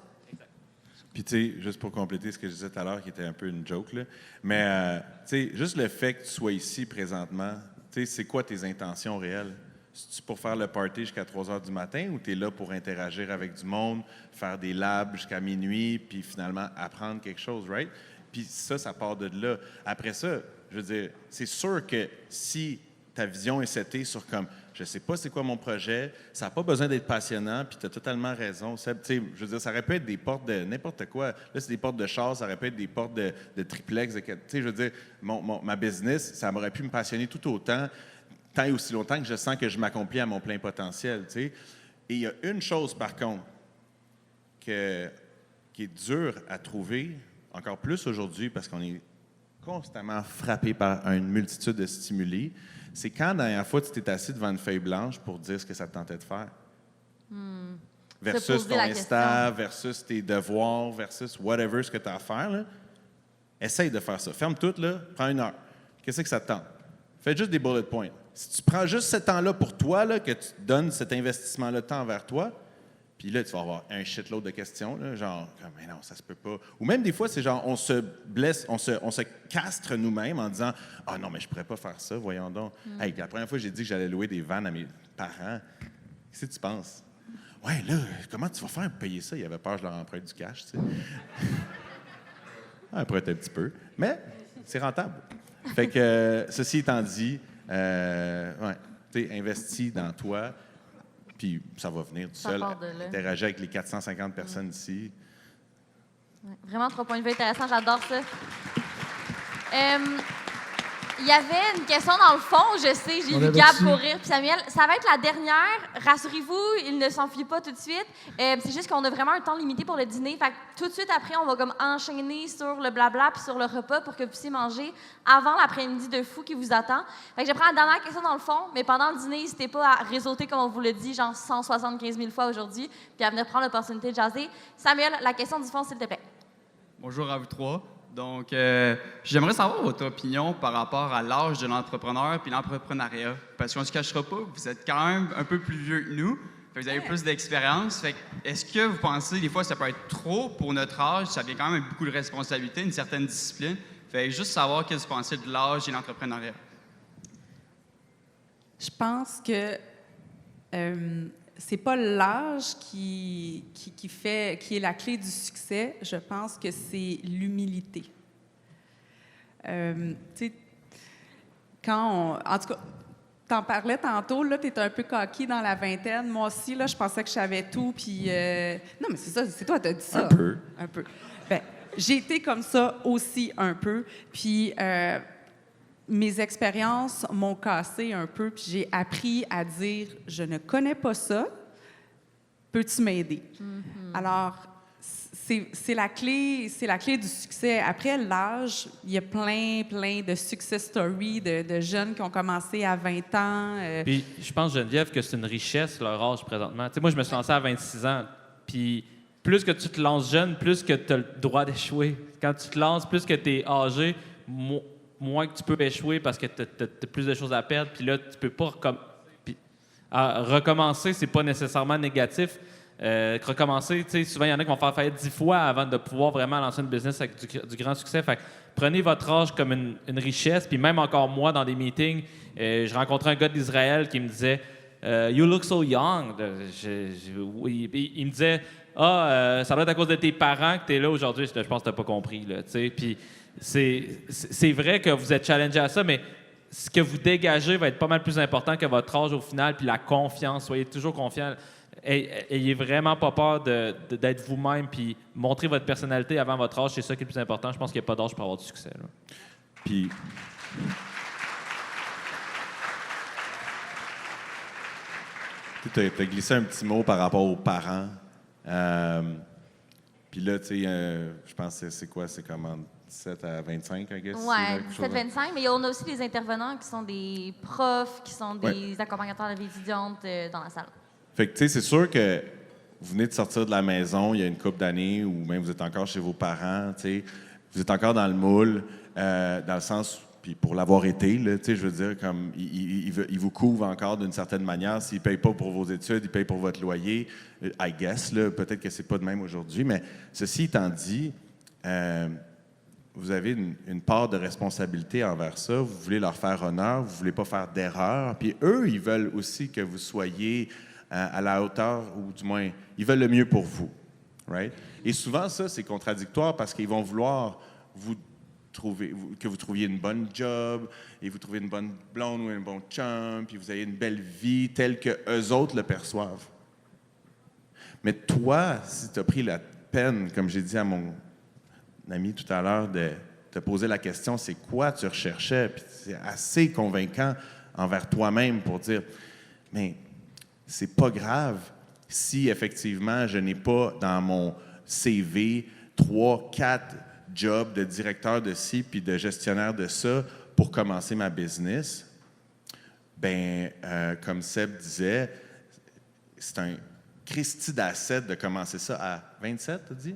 Puis, tu sais, juste pour compléter ce que je disais tout à l'heure, qui était un peu une joke, là, mais, tu sais, juste le fait que tu sois ici présentement, tu sais, c'est quoi tes intentions réelles? C'est-tu pour faire le party jusqu'à 3 heures du matin ou tu es là pour interagir avec du monde, faire des labs jusqu'à minuit, puis finalement apprendre quelque chose, right? Puis ça part de là. Après ça, je veux dire, c'est sûr que si ta vision est setée sur comme je sais pas c'est quoi mon projet, ça n'a pas besoin d'être passionnant, puis tu as totalement raison. Seb, je veux dire, ça aurait pu être des portes de n'importe quoi. Là, c'est des portes de char, ça aurait pu être des portes de triplex. Je veux dire, ma business, ça m'aurait pu me passionner tout autant, tant et aussi longtemps que je sens que je m'accomplis à mon plein potentiel. T'sais. Et il y a une chose, par contre, qui est dure à trouver, encore plus aujourd'hui, parce qu'on est constamment frappé par une multitude de stimuli, c'est quand la dernière fois tu t'es assis devant une feuille blanche pour dire ce que ça te tentait de faire. Versus poser ton la Insta, versus tes devoirs, versus whatever ce que tu as à faire. Là. Essaye de faire ça. Ferme tout, là, prends 1 heure. Qu'est-ce que ça te tente? Fais juste des bullet points. Si tu prends juste ce temps-là pour toi, là, que tu te donnes cet investissement-là de temps envers toi, puis là, tu vas avoir un shitload de questions, là, genre, mais non, ça se peut pas. Ou même des fois, c'est genre, on se blesse, on se castre nous-mêmes en disant, ah non, mais je pourrais pas faire ça, voyons donc. Hey, la première fois, j'ai dit que j'allais louer des vannes à mes parents. Qu'est-ce que tu penses? Ouais, là, comment tu vas faire pour payer ça? Il avait peur que je leur emprunte du cash, tu sais. Emprunte un petit peu. Mais c'est rentable. Fait que, ceci étant dit, tu sais, investis dans toi. Puis ça va venir tout Ça seul, part de là. interagir avec les 450 personnes ici. Ouais, vraiment 3 points de vue intéressants, j'adore ça. Il y avait une question dans le fond, je sais, j'ai On vu avait Gab dessus. courir. Puis Samuel, ça va être la dernière. Rassurez-vous, il ne s'enfuit pas tout de suite. C'est juste qu'on a vraiment un temps limité pour le dîner. Fait que tout de suite après, on va comme enchaîner sur le blabla puis sur le repas pour que vous puissiez manger avant l'après-midi de fou qui vous attend. Fait que je prends la dernière question dans le fond, mais pendant le dîner, n'hésitez pas à réseauter, comme on vous le dit, genre 175 000 fois aujourd'hui, puis à venir prendre l'opportunité de jaser. Samuel, la question du fond, s'il te plaît. Bonjour à vous trois. Donc, j'aimerais savoir votre opinion par rapport à l'âge de l'entrepreneur puis l'entrepreneuriat. Parce qu'on ne se cachera pas, vous êtes quand même un peu plus vieux que nous. Fait que vous avez plus d'expérience. Fait que est-ce que vous pensez des fois que ça peut être trop pour notre âge? Ça vient quand même avec beaucoup de responsabilités, une certaine discipline. Fait que juste savoir qu'est-ce que vous pensez de l'âge et l'entrepreneuriat. Je pense que c'est pas l'âge qui est la clé du succès. Je pense que c'est l'humilité. Tu sais, en tout cas, t'en parlais tantôt, là, t'étais un peu coquille dans la vingtaine. Moi aussi, là, je pensais que je savais tout, puis... Non, mais c'est ça, c'est toi, t'as dit ça. Un peu. Un peu. Bien, j'ai été comme ça aussi un peu, puis... mes expériences m'ont cassé un peu, puis j'ai appris à dire « je ne connais pas ça, peux-tu m'aider? Alors, c'est la clé du succès. Après l'âge, il y a plein de success stories de jeunes qui ont commencé à 20 ans. Puis je pense, Geneviève, que c'est une richesse, leur âge présentement. Tu sais, moi, je me suis lancé à 26 ans, puis plus que tu te lances jeune, plus que tu as le droit d'échouer. Quand tu te lances, plus que tu es âgé, moins que tu peux échouer parce que tu as plus de choses à perdre. Puis là, tu peux pas recommencer, c'est pas nécessairement négatif. Recommencer, tu sais, souvent, il y en a qui vont faire faillite 10 fois avant de pouvoir vraiment lancer une business avec du grand succès. Fait que prenez votre âge comme une richesse. Puis même encore moi, dans des meetings, je rencontrais un gars d'Israël qui me disait You look so young. Il me disait ça doit être à cause de tes parents que tu es là aujourd'hui. Je pense que tu n'as pas compris. Là, puis c'est vrai que vous êtes challengé à ça, mais ce que vous dégagez va être pas mal plus important que votre âge au final, puis la confiance. Soyez toujours confiant. Ayez vraiment pas peur d'être vous-même, puis montrer votre personnalité avant votre âge. C'est ça qui est le plus important. Je pense qu'il n'y a pas d'âge pour avoir du succès. Là. Puis... Tu as glissé un petit mot par rapport aux parents. Puis là, tu sais, je pense que c'est quoi? C'est comme entre 17 à 25, I guess? Oui, 17-25, mais on a aussi des intervenants qui sont des profs, qui sont des accompagnateurs de vie étudiante dans la salle. Fait que, tu sais, c'est sûr que vous venez de sortir de la maison il y a une couple d'années, ou même vous êtes encore chez vos parents, tu sais, vous êtes encore dans le moule, dans le sens, puis pour l'avoir été, là, tu sais, je veux dire, comme, il vous couvre encore d'une certaine manière. S'il ne paye pas pour vos études, il paye pour votre loyer, I guess, là, peut-être que c'est pas de même aujourd'hui, mais ceci étant dit, vous avez une part de responsabilité envers ça, vous voulez leur faire honneur, vous ne voulez pas faire d'erreur, puis eux, ils veulent aussi que vous soyez à la hauteur, ou du moins, ils veulent le mieux pour vous, right? Et souvent, ça, c'est contradictoire parce qu'ils vont vouloir que vous trouviez une bonne job, et vous trouvez une bonne blonde ou un bon chum, puis vous ayez une belle vie telle que eux autres le perçoivent. Mais toi, si tu as pris la peine, comme j'ai dit à mon ami tout à l'heure, de te poser la question, c'est quoi tu recherchais, puis c'est assez convaincant envers toi-même pour dire, mais c'est pas grave si effectivement je n'ai pas dans mon CV 3, 4 jobs de directeur de ci puis de gestionnaire de ça pour commencer ma business. Bien, comme Seb disait, c'est un Christi d'asset de commencer ça à 27, tu as dit?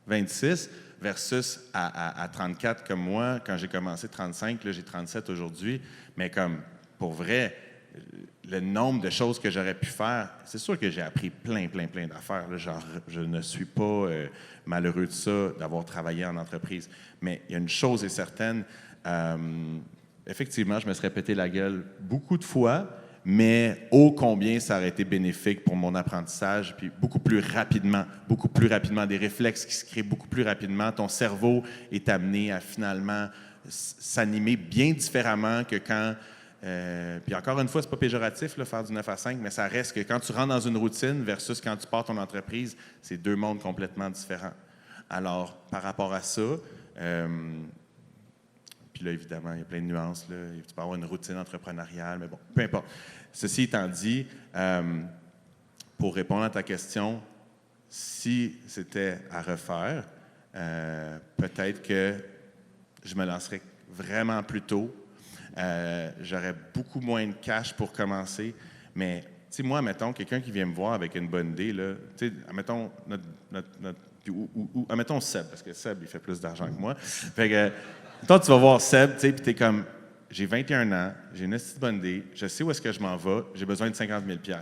26 versus à 34 comme moi. Quand j'ai commencé 35, là, j'ai 37 aujourd'hui. Mais comme, pour vrai, le nombre de choses que j'aurais pu faire, c'est sûr que j'ai appris plein d'affaires. Là, genre, je ne suis pas malheureux de ça, d'avoir travaillé en entreprise. Mais il y a une chose est certaine, effectivement, je me serais pété la gueule beaucoup de fois, mais ô combien ça aurait été bénéfique pour mon apprentissage, puis beaucoup plus rapidement, des réflexes qui se créent beaucoup plus rapidement. Ton cerveau est amené à finalement s'animer bien différemment que quand... puis encore une fois, c'est pas péjoratif, là, faire du 9 à 5, mais ça reste que quand tu rentres dans une routine versus quand tu pars ton entreprise, c'est deux mondes complètement différents. Alors, par rapport à ça, puis là, évidemment, il y a plein de nuances. Là. Tu peux avoir une routine entrepreneuriale, mais bon, peu importe. Ceci étant dit, pour répondre à ta question, si c'était à refaire, peut-être que je me lancerais vraiment plus tôt. J'aurais beaucoup moins de cash pour commencer. Mais, tu sais, moi, mettons, quelqu'un qui vient me voir avec une bonne idée, là, tu sais, admettons, admettons Seb, parce que Seb, il fait plus d'argent que moi. Fait que, toi, tu vas voir Seb, tu sais, puis t'es comme, j'ai 21 ans, j'ai une petite bonne idée, je sais où est-ce que je m'en vais, j'ai besoin de 50 000 $. Tu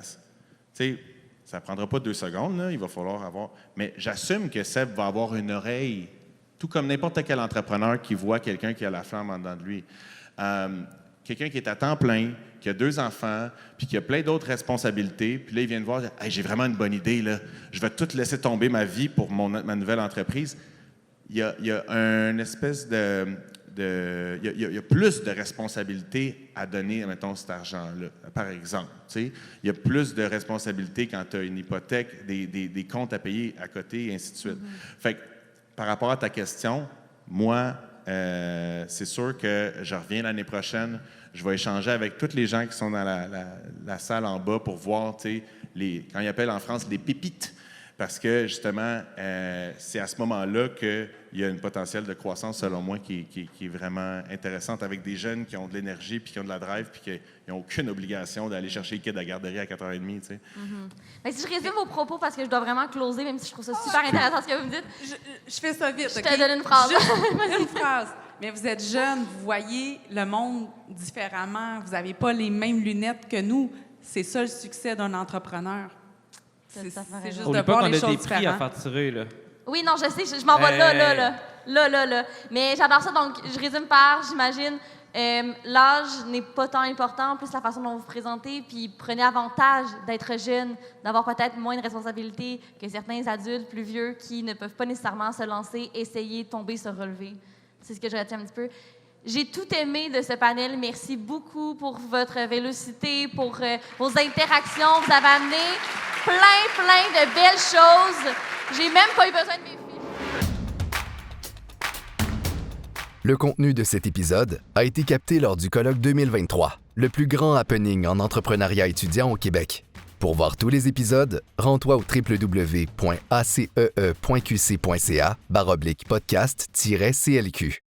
sais, ça ne prendra pas 2 secondes, là, il va falloir avoir... Mais j'assume que Seb va avoir une oreille, tout comme n'importe quel entrepreneur qui voit quelqu'un qui a la flamme en dedans de lui. Quelqu'un qui est à temps plein, qui a 2 enfants, puis qui a plein d'autres responsabilités, puis là, il vient de voir, hey, j'ai vraiment une bonne idée, là. Je vais tout laisser tomber ma vie pour ma nouvelle entreprise. Il y a une espèce il y a plus de responsabilités à donner, mettons, cet argent-là, par exemple. Il y a plus de responsabilités quand tu as une hypothèque, des comptes à payer à côté, et ainsi de suite. Fait que, par rapport à ta question, moi, c'est sûr que je reviens l'année prochaine. Je vais échanger avec tous les gens qui sont dans la salle en bas pour voir, quand ils appellent en France les pépites. parce que, justement, c'est à ce moment-là qu'il y a une potentiel de croissance, selon moi, qui est vraiment intéressante, avec des jeunes qui ont de l'énergie, puis qui ont de la drive, puis qui n'ont aucune obligation d'aller chercher les kids à la garderie à 4h30, tu sais. Ben, si je résume vos propos, parce que je dois vraiment closer, même si je trouve ça super intéressant ce que vous me dites, Je fais ça vite, je OK? te donne une phrase. Juste une phrase. Mais vous êtes jeune, vous voyez le monde différemment, vous n'avez pas les mêmes lunettes que nous. C'est ça le succès d'un entrepreneur. C'est ça, t'as raison. juste Oublie de pas voir qu'on a les des choses prix à différemment. faire tirer, là. Oui, non, je sais, je m'en vais là. Mais j'adore ça, donc je résume par, j'imagine, l'âge n'est pas tant important, plus la façon dont vous vous présentez, puis prenez avantage d'être jeune, d'avoir peut-être moins de responsabilités que certains adultes plus vieux qui ne peuvent pas nécessairement se lancer, essayer, tomber, se relever. C'est ce que je retiens un petit peu. J'ai tout aimé de ce panel. Merci beaucoup pour votre vélocité, pour vos interactions. Vous avez amené plein de belles choses. J'ai même pas eu besoin de mes filles. Le contenu de cet épisode a été capté lors du colloque 2023, le plus grand happening en entrepreneuriat étudiant au Québec. Pour voir tous les épisodes, rends-toi au www.acee.qc.ca/podcast-CLQ.